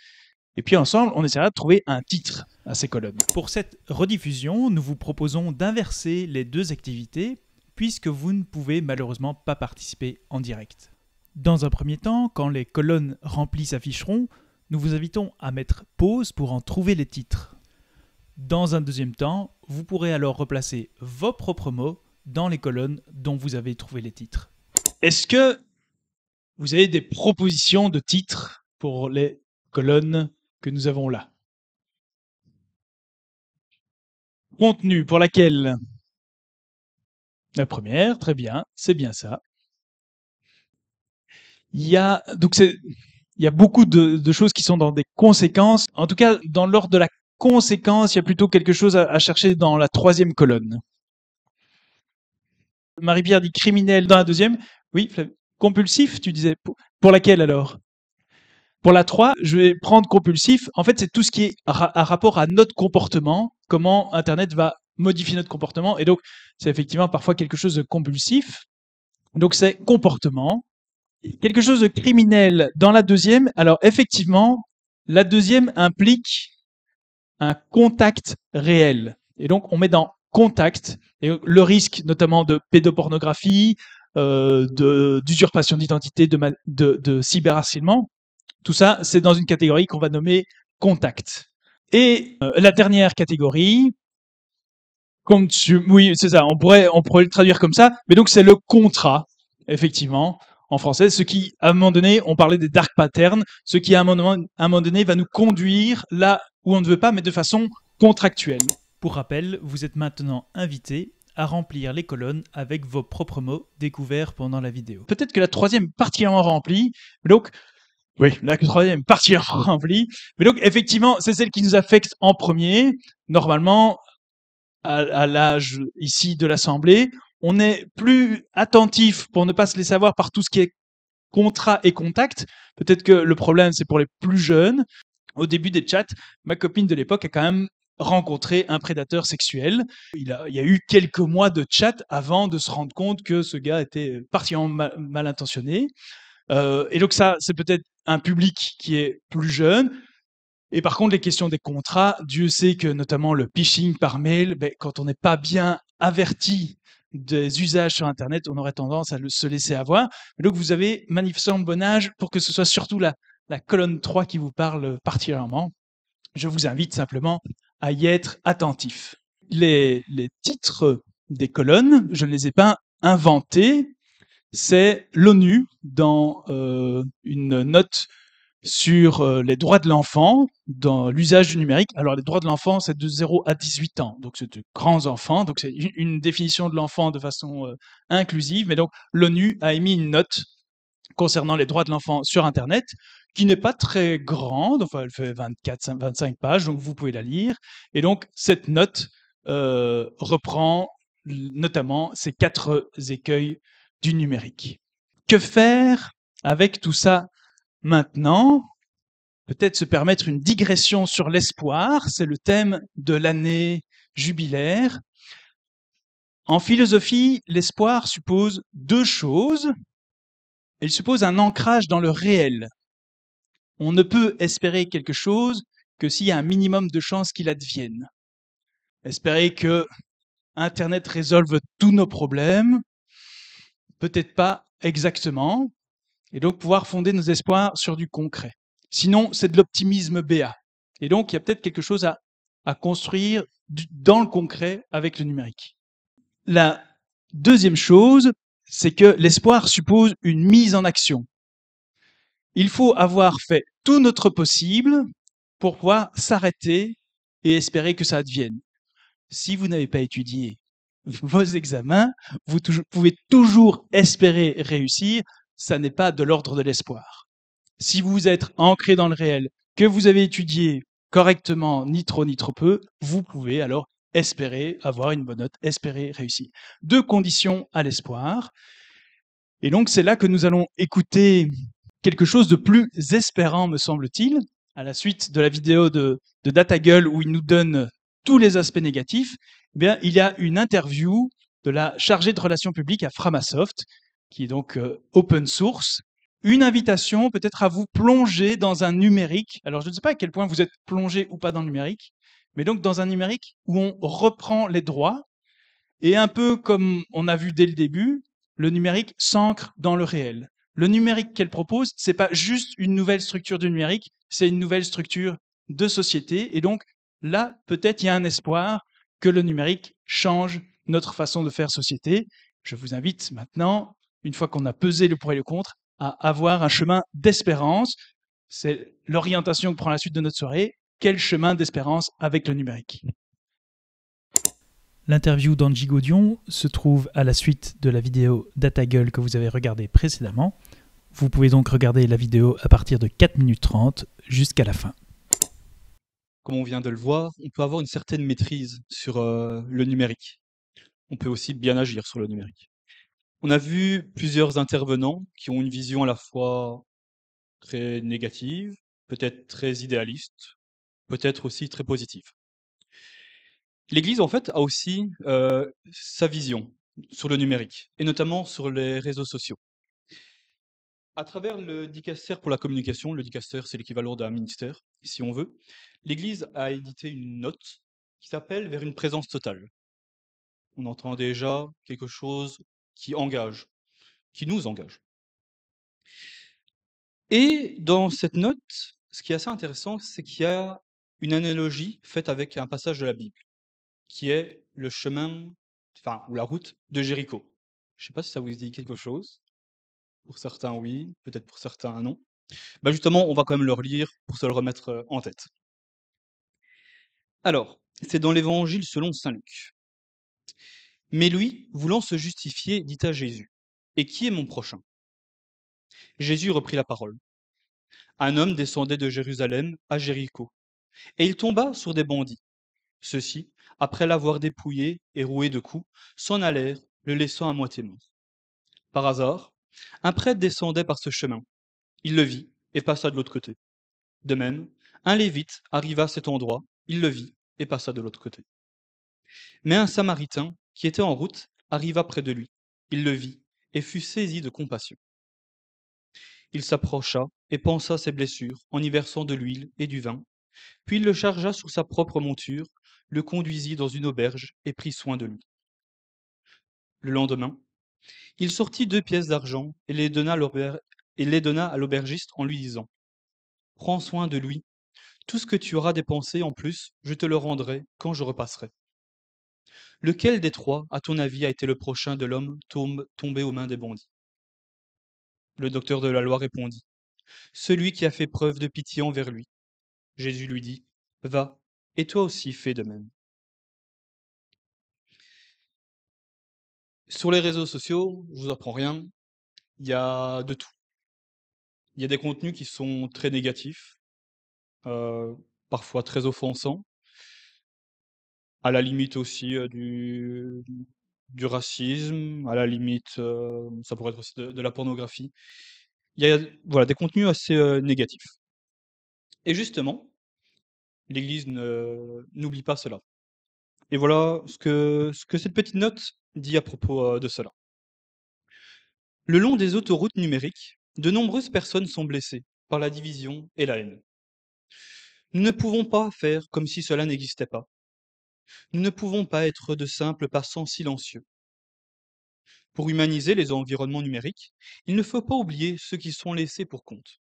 Et puis ensemble, on essaiera de trouver un titre à ces colonnes. Pour cette rediffusion, nous vous proposons d'inverser les 2 activités puisque vous ne pouvez malheureusement pas participer en direct. Dans un premier temps, quand les colonnes remplies s'afficheront, nous vous invitons à mettre pause pour en trouver les titres. Dans un deuxième temps, vous pourrez alors replacer vos propres mots dans les colonnes dont vous avez trouvé les titres. Est-ce que vous avez des propositions de titres pour les colonnes que nous avons là? Contenu, pour laquelle? La première, très bien, c'est bien ça. Il y a beaucoup de choses qui sont dans des conséquences. En tout cas, dans l'ordre de la conséquence, il y a plutôt quelque chose à chercher dans la troisième colonne. Marie-Pierre dit criminel dans la deuxième. Oui, compulsif, tu disais. Pour laquelle alors? Pour la 3, je vais prendre compulsif. En fait, c'est tout ce qui est à rapport à notre comportement, comment Internet va modifier notre comportement. Et donc, c'est effectivement parfois quelque chose de compulsif. Donc, c'est comportement. Quelque chose de criminel dans la deuxième. Alors, effectivement, la deuxième implique un contact réel. Et donc, on met dans contact et le risque notamment de pédopornographie, d'usurpation d'identité, de cyberharcèlement. Tout ça, c'est dans une catégorie qu'on va nommer contact. Et la dernière catégorie, oui, c'est ça, on pourrait le traduire comme ça, mais donc c'est le contrat, effectivement, en français, ce qui, à un moment donné, on parlait des dark patterns, ce qui, à un moment donné, va nous conduire là où on ne veut pas, mais de façon contractuelle. Pour rappel, vous êtes maintenant invité à remplir les colonnes avec vos propres mots découverts pendant la vidéo. Peut-être que la troisième est particulièrement remplie, mais donc, oui, la troisième est particulièrement remplie, mais donc, effectivement, c'est celle qui nous affecte en premier. Normalement, à l'âge ici de l'Assemblée, on est plus attentif pour ne pas se laisser avoir par tout ce qui est contrat et contact. Peut-être que le problème, c'est pour les plus jeunes. Au début des chats, ma copine de l'époque a quand même rencontré un prédateur sexuel. Il y a eu quelques mois de chat avant de se rendre compte que ce gars était particulièrement mal intentionné. Et donc ça, c'est peut-être un public qui est plus jeune. Et par contre, les questions des contrats, Dieu sait que notamment le phishing par mail, quand on n'est pas bien averti des usages sur Internet, on aurait tendance à se laisser avoir. Et donc, vous avez manifestement bon âge pour que ce soit surtout la colonne 3 qui vous parle particulièrement. Je vous invite simplement à y être attentif. Les titres des colonnes, je ne les ai pas inventés. C'est l'ONU dans une note sur les droits de l'enfant dans l'usage du numérique. Alors, les droits de l'enfant, c'est de 0 à 18 ans. Donc, c'est de grands enfants. Donc, c'est une définition de l'enfant de façon inclusive. Mais donc, l'ONU a émis une note concernant les droits de l'enfant sur Internet qui n'est pas très grande. Enfin, elle fait 24-25 pages, donc vous pouvez la lire. Et donc, cette note reprend notamment ces 4 écueils du numérique. Que faire avec tout ça maintenant? Peut-être se permettre une digression sur l'espoir, c'est le thème de l'année jubilaire. En philosophie, l'espoir suppose 2 choses. Il suppose un ancrage dans le réel. On ne peut espérer quelque chose que s'il y a un minimum de chances qu'il advienne. Espérer que Internet résolve tous nos problèmes, peut-être pas exactement, et donc pouvoir fonder nos espoirs sur du concret. Sinon, c'est de l'optimisme béat. Et donc, il y a peut-être quelque chose à construire dans le concret avec le numérique. La deuxième chose, c'est que l'espoir suppose une mise en action. Il faut avoir fait tout notre possible pour pouvoir s'arrêter et espérer que ça advienne. Si vous n'avez pas étudié vos examens, vous pouvez toujours espérer réussir. Ça n'est pas de l'ordre de l'espoir. Si vous êtes ancré dans le réel, que vous avez étudié correctement, ni trop peu, vous pouvez alors espérer avoir une bonne note, espérer réussir. 2 conditions à l'espoir. Et donc, c'est là que nous allons écouter quelque chose de plus espérant, me semble-t-il, à la suite de la vidéo de DataGull où il nous donne tous les aspects négatifs. Eh bien, il y a une interview de la chargée de relations publiques à Framasoft, qui est donc open source. Une invitation peut-être à vous plonger dans un numérique. Alors, je ne sais pas à quel point vous êtes plongé ou pas dans le numérique, mais donc dans un numérique où on reprend les droits. Et un peu comme on a vu dès le début, le numérique s'ancre dans le réel. Le numérique qu'elle propose, c'est pas juste une nouvelle structure du numérique, c'est une nouvelle structure de société. Et donc, là, peut-être il y a un espoir que le numérique change notre façon de faire société. Je vous invite maintenant, une fois qu'on a pesé le pour et le contre, à avoir un chemin d'espérance. C'est l'orientation que prend la suite de notre soirée. Quel chemin d'espérance avec le numérique? L'interview d'Angie Gaudion se trouve à la suite de la vidéo DataGull que vous avez regardée précédemment. Vous pouvez donc regarder la vidéo à partir de 4 minutes 30 jusqu'à la fin. Comme on vient de le voir, on peut avoir une certaine maîtrise sur le numérique. On peut aussi bien agir sur le numérique. On a vu plusieurs intervenants qui ont une vision à la fois très négative, peut-être très idéaliste, peut-être aussi très positive. L'Église, en fait, a aussi sa vision sur le numérique, et notamment sur les réseaux sociaux. À travers le dicastère pour la communication, le dicastère, c'est l'équivalent d'un ministère, si on veut, l'Église a édité une note qui s'appelle « Vers une présence totale ». On entend déjà quelque chose qui engage, qui nous engage. Et dans cette note, ce qui est assez intéressant, c'est qu'il y a une analogie faite avec un passage de la Bible, qui est le chemin, enfin, ou la route de Jéricho. Je ne sais pas si ça vous dit quelque chose. Pour certains, oui, peut-être pour certains, non. Bah justement, on va quand même le relire pour se le remettre en tête. Alors, c'est dans l'Évangile selon saint Luc. Mais lui, voulant se justifier, dit à Jésus, « Et qui est mon prochain ?» Jésus reprit la parole. Un homme descendait de Jérusalem à Jéricho, et il tomba sur des bandits. Ceux-ci, après l'avoir dépouillé et roué de coups, s'en allèrent, le laissant à moitié mort. Par hasard, un prêtre descendait par ce chemin. Il le vit et passa de l'autre côté. De même, un lévite arriva à cet endroit, il le vit et passa de l'autre côté. Mais un samaritain, qui était en route, arriva près de lui. Il le vit et fut saisi de compassion. Il s'approcha et pansa ses blessures en y versant de l'huile et du vin, puis il le chargea sur sa propre monture, le conduisit dans une auberge et prit soin de lui. Le lendemain, il sortit 2 pièces d'argent et les donna à l'aubergiste en lui disant « Prends soin de lui, tout ce que tu auras dépensé en plus, je te le rendrai quand je repasserai. » Lequel des 3, à ton avis, a été le prochain de l'homme tombé aux mains des bandits? Le docteur de la loi répondit « Celui qui a fait preuve de pitié envers lui. » Jésus lui dit « Va, et toi aussi fais de même. » Sur les réseaux sociaux, je vous apprends rien, il y a de tout. Il y a des contenus qui sont très négatifs, parfois très offensants, à la limite aussi du racisme, à la limite, ça pourrait être aussi de la pornographie. Il y a voilà, des contenus assez négatifs. Et justement, l'Église n'oublie pas cela. Et voilà ce que cette petite note dit à propos de cela. Le long des autoroutes numériques, de nombreuses personnes sont blessées par la division et la haine. Nous ne pouvons pas faire comme si cela n'existait pas. Nous ne pouvons pas être de simples passants silencieux. Pour humaniser les environnements numériques, il ne faut pas oublier ceux qui sont laissés pour compte.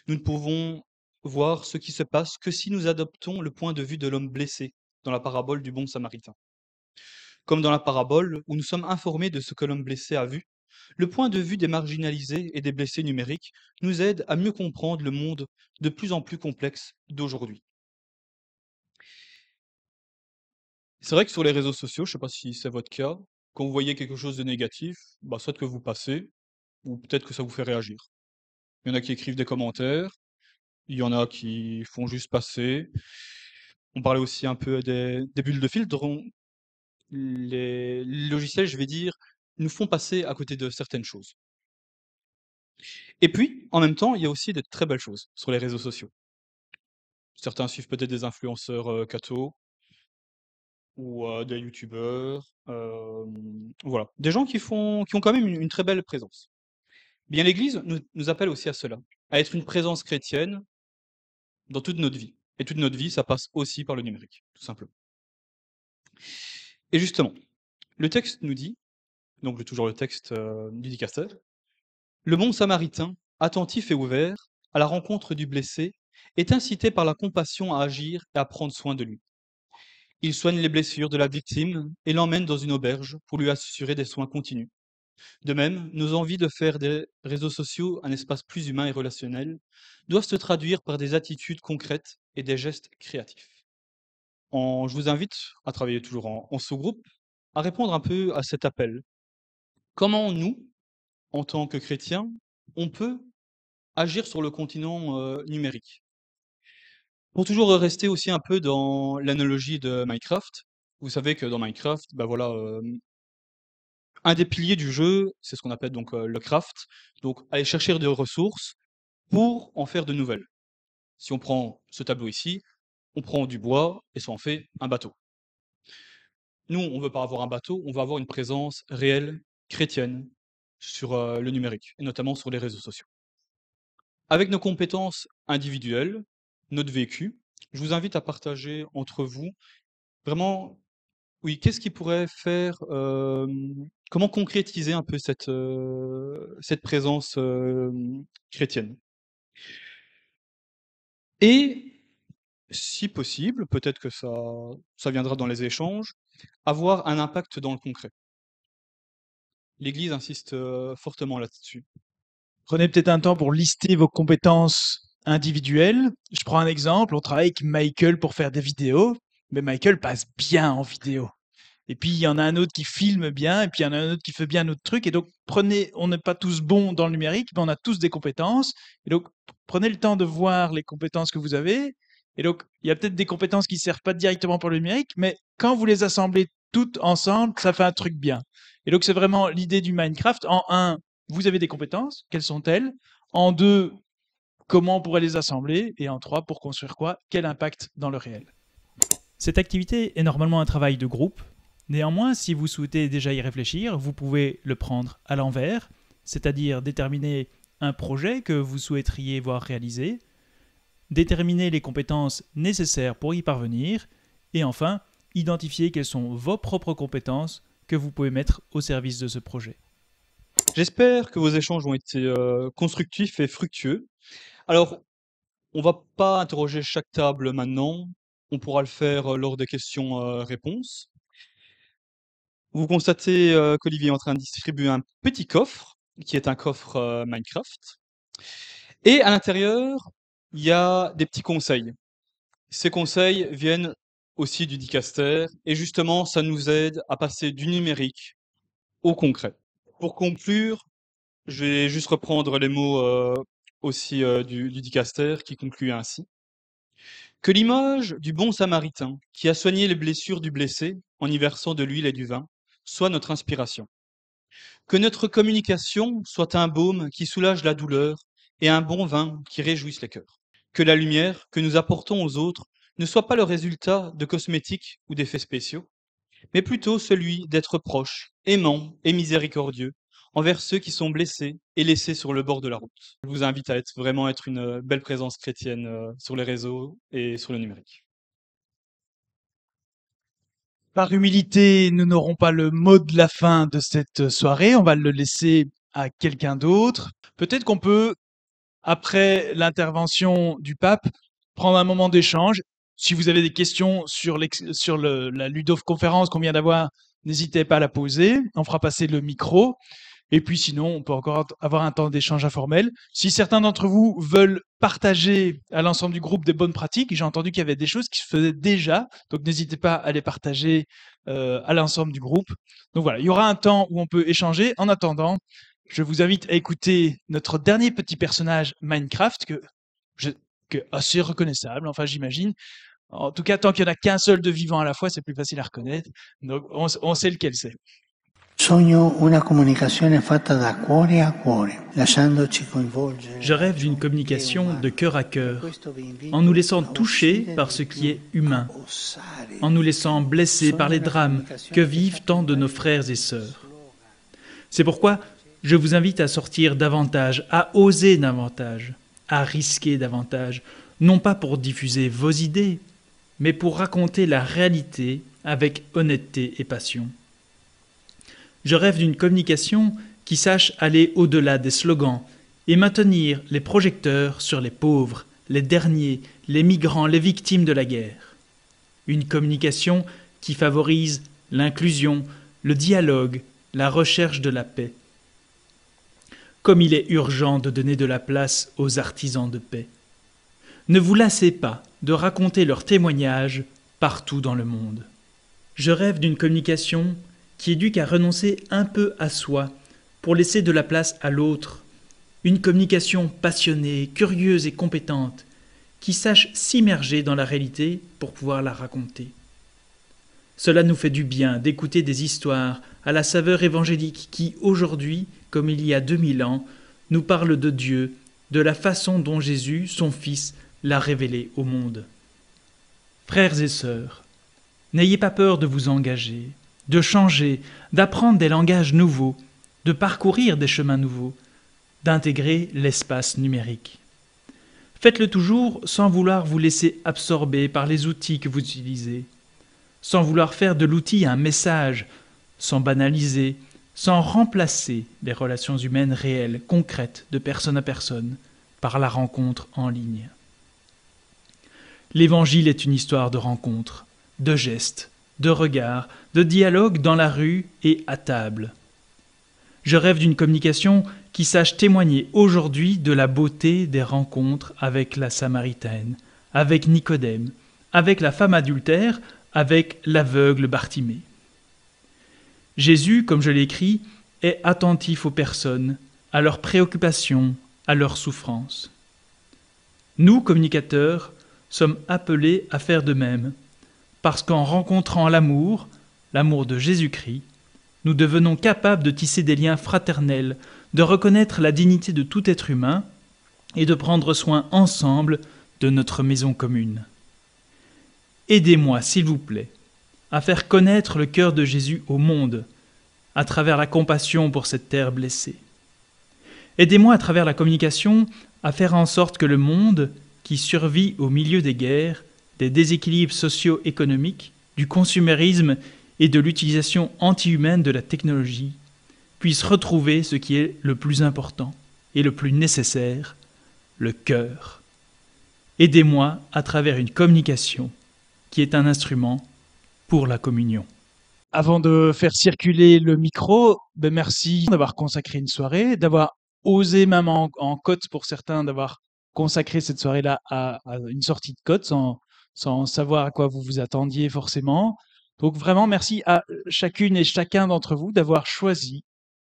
Nous ne pouvons voir ce qui se passe que si nous adoptons le point de vue de l'homme blessé dans la parabole du bon samaritain. Comme dans la parabole où nous sommes informés de ce que l'homme blessé a vu, le point de vue des marginalisés et des blessés numériques nous aide à mieux comprendre le monde de plus en plus complexe d'aujourd'hui. C'est vrai que sur les réseaux sociaux, je ne sais pas si c'est votre cas, quand vous voyez quelque chose de négatif, bah, soit que vous passez, ou peut-être que ça vous fait réagir. Il y en a qui écrivent des commentaires, il y en a qui font juste passer. On parlait aussi un peu des bulles de filtre, dont les logiciels, je vais dire, nous font passer à côté de certaines choses. Et puis, en même temps, il y a aussi de très belles choses sur les réseaux sociaux. Certains suivent peut-être des influenceurs cathos ou des youtubeurs, voilà, des gens qui ont quand même une très belle présence. Bien, l'Église nous appelle aussi à cela, à être une présence chrétienne dans toute notre vie. Et toute notre vie, ça passe aussi par le numérique, tout simplement. Et justement, le texte nous dit, donc toujours le texte du dicaster, Le bon samaritain, attentif et ouvert à la rencontre du blessé, est incité par la compassion à agir et à prendre soin de lui. Il soigne les blessures de la victime et l'emmène dans une auberge pour lui assurer des soins continus. De même, nos envies de faire des réseaux sociaux un espace plus humain et relationnel doivent se traduire par des attitudes concrètes et des gestes créatifs. Je vous invite à travailler toujours en sous-groupe, à répondre un peu à cet appel. Comment nous, en tant que chrétiens, on peut agir sur le continent numérique? Pour toujours rester aussi un peu dans l'analogie de Minecraft, vous savez que dans Minecraft, bah voilà, un des piliers du jeu, c'est ce qu'on appelle donc le craft, donc aller chercher des ressources pour en faire de nouvelles. Si on prend ce tableau ici, on prend du bois et ça en fait un bateau. Nous, on ne veut pas avoir un bateau, on veut avoir une présence réelle, chrétienne, sur le numérique, et notamment sur les réseaux sociaux. Avec nos compétences individuelles, notre vécu, je vous invite à partager entre vous vraiment, oui, qu'est-ce qui pourrait faire, comment concrétiser un peu cette présence chrétienne. Et si possible, peut-être que ça viendra dans les échanges, avoir un impact dans le concret. L'Église insiste fortement là-dessus. Prenez peut-être un temps pour lister vos compétences individuelles. Je prends un exemple, on travaille avec Michael pour faire des vidéos, mais Michael passe bien en vidéo. Et puis, il y en a un autre qui filme bien, et puis il y en a un autre qui fait bien notre truc. Et donc, on n'est pas tous bons dans le numérique, mais on a tous des compétences. Et donc, prenez le temps de voir les compétences que vous avez. Et donc, il y a peut-être des compétences qui ne servent pas directement pour le numérique, mais quand vous les assemblez toutes ensemble, ça fait un truc bien. Et donc, c'est vraiment l'idée du Minecraft. En un, vous avez des compétences, quelles sont-elles? En deux, comment on pourrait les assembler? Et en trois, pour construire quoi? Quel impact dans le réel? Cette activité est normalement un travail de groupe. Néanmoins, si vous souhaitez déjà y réfléchir, vous pouvez le prendre à l'envers, c'est-à-dire déterminer un projet que vous souhaiteriez voir réalisé, déterminer les compétences nécessaires pour y parvenir, et enfin, identifier quelles sont vos propres compétences que vous pouvez mettre au service de ce projet. J'espère que vos échanges ont été constructifs et fructueux. Alors, on ne va pas interroger chaque table maintenant, on pourra le faire lors des questions-réponses. Vous constatez qu'Olivier est en train de distribuer un petit coffre, qui est un coffre Minecraft. Et à l'intérieur, il y a des petits conseils. Ces conseils viennent aussi du Dicaster, et justement, ça nous aide à passer du numérique au concret. Pour conclure, je vais juste reprendre les mots aussi du Dicaster, qui conclut ainsi. Que l'image du bon samaritain, qui a soigné les blessures du blessé en y versant de l'huile et du vin, soit notre inspiration. Que notre communication soit un baume qui soulage la douleur et un bon vin qui réjouisse les cœurs. Que la lumière que nous apportons aux autres ne soit pas le résultat de cosmétiques ou d'effets spéciaux, mais plutôt celui d'être proche, aimant et miséricordieux envers ceux qui sont blessés et laissés sur le bord de la route. Je vous invite à vraiment être une belle présence chrétienne sur les réseaux et sur le numérique. Par humilité, nous n'aurons pas le mot de la fin de cette soirée, on va le laisser à quelqu'un d'autre. Peut-être qu'on peut, après l'intervention du pape, prendre un moment d'échange. Si vous avez des questions sur la ludoconférence qu'on vient d'avoir, n'hésitez pas à la poser, on fera passer le micro. Et puis sinon, on peut encore avoir un temps d'échange informel. Si certains d'entre vous veulent partager à l'ensemble du groupe des bonnes pratiques, j'ai entendu qu'il y avait des choses qui se faisaient déjà, donc n'hésitez pas à les partager à l'ensemble du groupe. Donc voilà, il y aura un temps où on peut échanger. En attendant, je vous invite à écouter notre dernier petit personnage Minecraft, que assez reconnaissable, enfin j'imagine. En tout cas, tant qu'il n'y en a qu'un seul de vivant à la fois, c'est plus facile à reconnaître. Donc on sait lequel c'est. Je rêve d'une communication de cœur à cœur, en nous laissant toucher par ce qui est humain, en nous laissant blesser par les drames que vivent tant de nos frères et sœurs. C'est pourquoi je vous invite à sortir davantage, à oser davantage, à risquer davantage, non pas pour diffuser vos idées, mais pour raconter la réalité avec honnêteté et passion. Je rêve d'une communication qui sache aller au-delà des slogans et maintenir les projecteurs sur les pauvres, les derniers, les migrants, les victimes de la guerre. Une communication qui favorise l'inclusion, le dialogue, la recherche de la paix. Comme il est urgent de donner de la place aux artisans de paix. Ne vous lassez pas de raconter leurs témoignages partout dans le monde. Je rêve d'une communication qui éduque à renoncer un peu à soi pour laisser de la place à l'autre. Une communication passionnée, curieuse et compétente qui sache s'immerger dans la réalité pour pouvoir la raconter. Cela nous fait du bien d'écouter des histoires à la saveur évangélique qui, aujourd'hui, comme il y a 2000 ans, nous parlent de Dieu, de la façon dont Jésus, son Fils, l'a révélé au monde. Frères et sœurs, n'ayez pas peur de vous engager, de changer, d'apprendre des langages nouveaux, de parcourir des chemins nouveaux, d'intégrer l'espace numérique. Faites-le toujours sans vouloir vous laisser absorber par les outils que vous utilisez, sans vouloir faire de l'outil un message, sans banaliser, sans remplacer les relations humaines réelles, concrètes, de personne à personne, par la rencontre en ligne. L'Évangile est une histoire de rencontres, de gestes, de regards, de dialogues dans la rue et à table. Je rêve d'une communication qui sache témoigner aujourd'hui de la beauté des rencontres avec la Samaritaine, avec Nicodème, avec la femme adultère, avec l'aveugle Bartimée. Jésus, comme je l'ai écrit, est attentif aux personnes, à leurs préoccupations, à leurs souffrances. Nous, communicateurs, sommes appelés à faire de même, parce qu'en rencontrant l'amour de Jésus-Christ, nous devenons capables de tisser des liens fraternels, de reconnaître la dignité de tout être humain et de prendre soin ensemble de notre maison commune. Aidez-moi, s'il vous plaît, à faire connaître le cœur de Jésus au monde, à travers la compassion pour cette terre blessée. Aidez-moi à travers la communication à faire en sorte que le monde, qui survit au milieu des guerres, des déséquilibres socio-économiques, du consumérisme et de l'utilisation anti-humaine de la technologie, puisse retrouver ce qui est le plus important et le plus nécessaire, le cœur. Aidez-moi à travers une communication qui est un instrument pour la communion. Avant de faire circuler le micro, merci d'avoir consacré une soirée, d'avoir osé même en cote pour certains, d'avoir consacré cette soirée-là à une sortie de cote sans savoir à quoi vous vous attendiez forcément. Donc vraiment, merci à chacune et chacun d'entre vous d'avoir choisi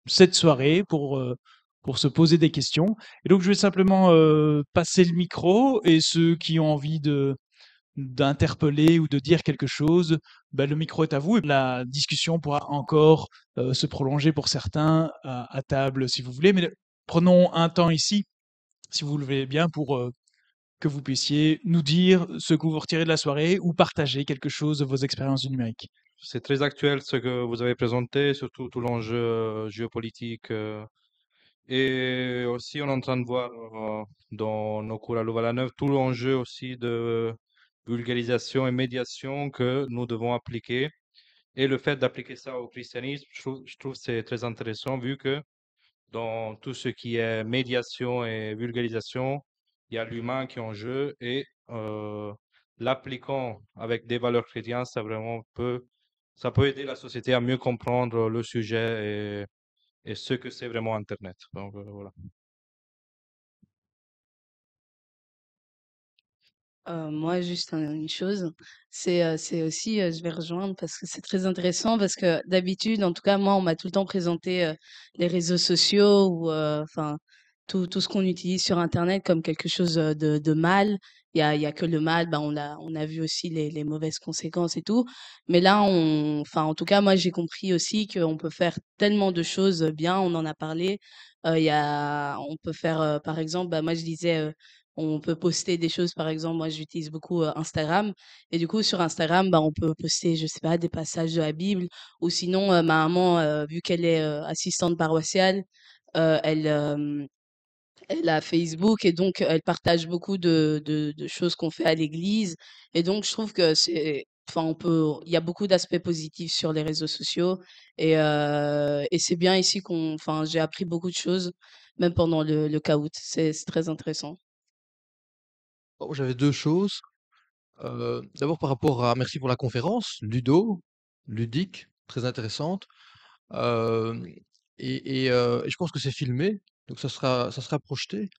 cette soirée pour se poser des questions. Et donc je vais simplement passer le micro et ceux qui ont envie d'interpeller ou de dire quelque chose, le micro est à vous et la discussion pourra encore se prolonger pour certains à table si vous voulez. Mais prenons un temps ici, si vous le voulez bien, pour que vous puissiez nous dire ce que vous retirez de la soirée ou partager quelque chose de vos expériences du numérique. C'est très actuel ce que vous avez présenté, surtout tout l'enjeu géopolitique. Et aussi, on est en train de voir dans nos cours à Louvain-la-Neuve tout l'enjeu aussi de vulgarisation et médiation que nous devons appliquer. Et le fait d'appliquer ça au christianisme, je trouve que c'est très intéressant vu que dans tout ce qui est médiation et vulgarisation, il y a l'humain qui est en jeu et l'appliquant avec des valeurs chrétiennes, ça peut aider la société à mieux comprendre le sujet et ce que c'est vraiment Internet. Donc voilà. Moi, juste une chose, c'est aussi, je vais rejoindre parce que c'est très intéressant parce que d'habitude, en tout cas, moi, on m'a tout le temps présenté les réseaux sociaux ou enfin tout ce qu'on utilise sur Internet comme quelque chose de mal. Il y a que le mal, on a vu aussi les mauvaises conséquences et tout. Mais là, enfin, en tout cas, moi, j'ai compris aussi qu'on peut faire tellement de choses bien. On en a parlé. On peut faire, par exemple, moi, je disais on peut poster des choses, par exemple, moi j'utilise beaucoup Instagram, et du coup sur Instagram, on peut poster, je sais pas, des passages de la Bible, ou sinon ma maman, vu qu'elle est assistante paroissiale, elle, elle a Facebook et donc elle partage beaucoup de choses qu'on fait à l'église, et donc je trouve que il y a beaucoup d'aspects positifs sur les réseaux sociaux et c'est bien ici j'ai appris beaucoup de choses, même pendant le caout. C'est très intéressant. Bon, j'avais 2 choses. D'abord par rapport à merci pour la conférence, ludique, très intéressante. Hem et je pense que c'est filmé, donc ça sera projeté.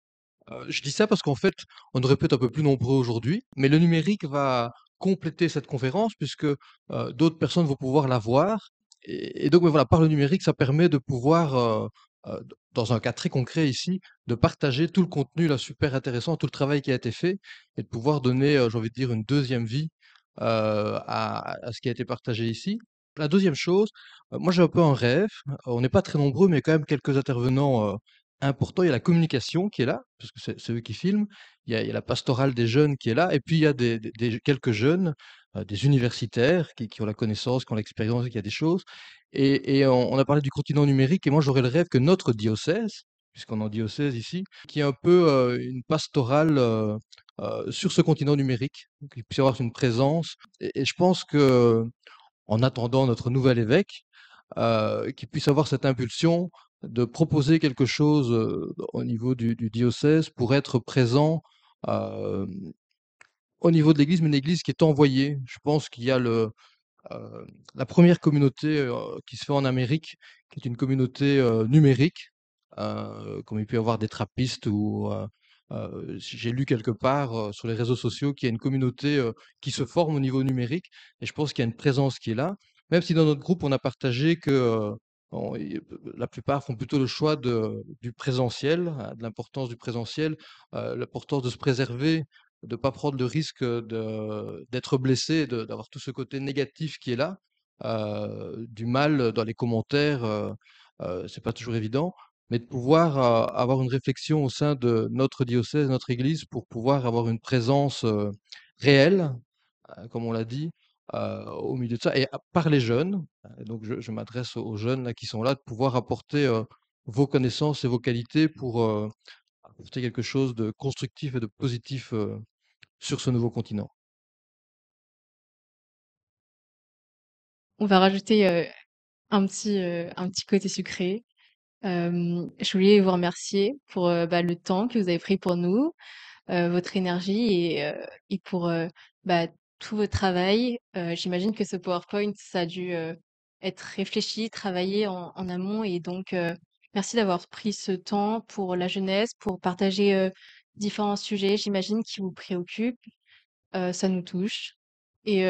Je dis ça parce qu'en fait, on aurait pu être un peu plus nombreux aujourd'hui, mais le numérique va compléter cette conférence puisque, d'autres personnes vont pouvoir la voir et donc, voilà, par le numérique, ça permet de pouvoir, d dans un cas très concret ici, de partager tout le contenu là super intéressant, tout le travail qui a été fait et de pouvoir donner, j'ai envie de dire une deuxième vie, à ce qui a été partagé ici. La deuxième chose, moi j'ai un peu un rêve, on n'est pas très nombreux, mais quand même quelques intervenants, importants. Il y a la communication qui est là, parce que c'est eux qui filment. Il y a la pastorale des jeunes qui est là et puis il y a quelques jeunes, des universitaires qui ont la connaissance, qui ont l'expérience et qui a des choses et on a parlé du continent numérique et moi j'aurais le rêve que notre diocèse, puisqu'on est en diocèse ici, qu'il y ait un peu, une pastorale, sur ce continent numérique, qu'il puisse y avoir une présence et je pense qu'en attendant notre nouvel évêque, qu'il puisse avoir cette impulsion de proposer quelque chose, au niveau du diocèse pour être présent, hem, au niveau de l'église, mais une église qui est envoyée. Je pense qu'il y a la première communauté, qui se fait en Amérique, qui est une communauté, numérique, comme il peut y avoir des trappistes ou, j'ai lu quelque part, sur les réseaux sociaux qu'il y a une communauté, qui se forme au niveau numérique et je pense qu'il y a une présence qui est là. Même si dans notre groupe, on a partagé que, la plupart font plutôt le choix du présentiel, de l'importance du présentiel, l'importance de se préserver, de ne pas prendre le risque, d'être blessé, d'avoir tout ce côté négatif qui est là, du mal dans les commentaires, c'est pas toujours évident, mais de pouvoir, avoir une réflexion au sein de notre diocèse, notre église, pour pouvoir avoir une présence, réelle, comme on l'a dit, au milieu de ça et par les jeunes, donc je m'adresse aux jeunes là qui sont là, de pouvoir apporter, vos connaissances et vos qualités pour, apporter quelque chose de constructif et de positif, sur ce nouveau continent. On va rajouter, un petit côté sucré. Je voulais vous remercier pour, le temps que vous avez pris pour nous, votre énergie et pour, tout votre travail. J'imagine que ce PowerPoint, ça a dû, être réfléchi, travaillé en amont et donc, merci d'avoir pris ce temps pour la jeunesse, pour partager, différents sujets, j'imagine, qui vous préoccupent. Ça nous touche et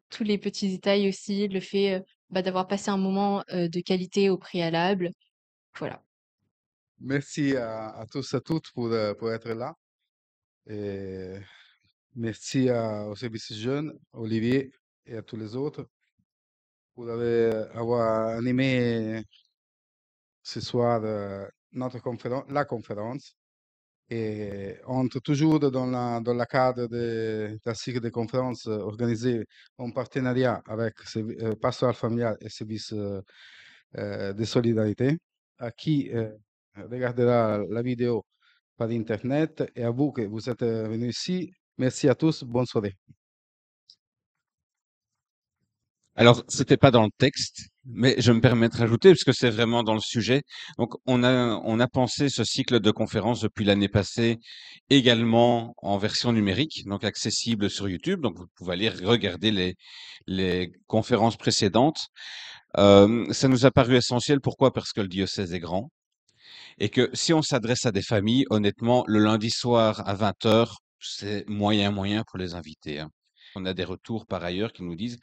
tous les petits détails aussi, le fait, d'avoir passé un moment, de qualité au préalable. Voilà. Merci à tous et à toutes pour être là. Et merci au service jeune, Olivier et à tous les autres pour avoir animé ce soir la conférence. Et on entre toujours dans le cadre d'un cycle de conférences organisé en partenariat avec Pastoral Familial et Service de Solidarité. À qui regardera la vidéo par Internet et à vous que vous êtes venus ici, merci à tous, bonne soirée. Alors, c'était pas dans le texte, mais je me permets de rajouter, puisque c'est vraiment dans le sujet. Donc, on a pensé ce cycle de conférences depuis l'année passée également en version numérique, donc accessible sur YouTube. Donc, vous pouvez aller regarder les conférences précédentes. Ça nous a paru essentiel. Pourquoi? Parce que le diocèse est grand et que si on s'adresse à des familles, honnêtement, le lundi soir à 20h, c'est moyen pour les inviter, hein. On a des retours par ailleurs qui nous disent,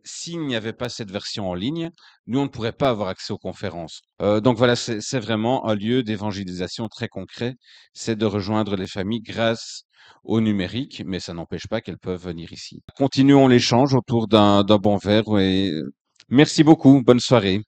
s'il n'y avait pas cette version en ligne, nous, on ne pourrait pas avoir accès aux conférences. Donc voilà, c'est vraiment un lieu d'évangélisation très concret. C'est de rejoindre les familles grâce au numérique, mais ça n'empêche pas qu'elles peuvent venir ici. Continuons l'échange autour d'un bon verre et merci beaucoup. Bonne soirée.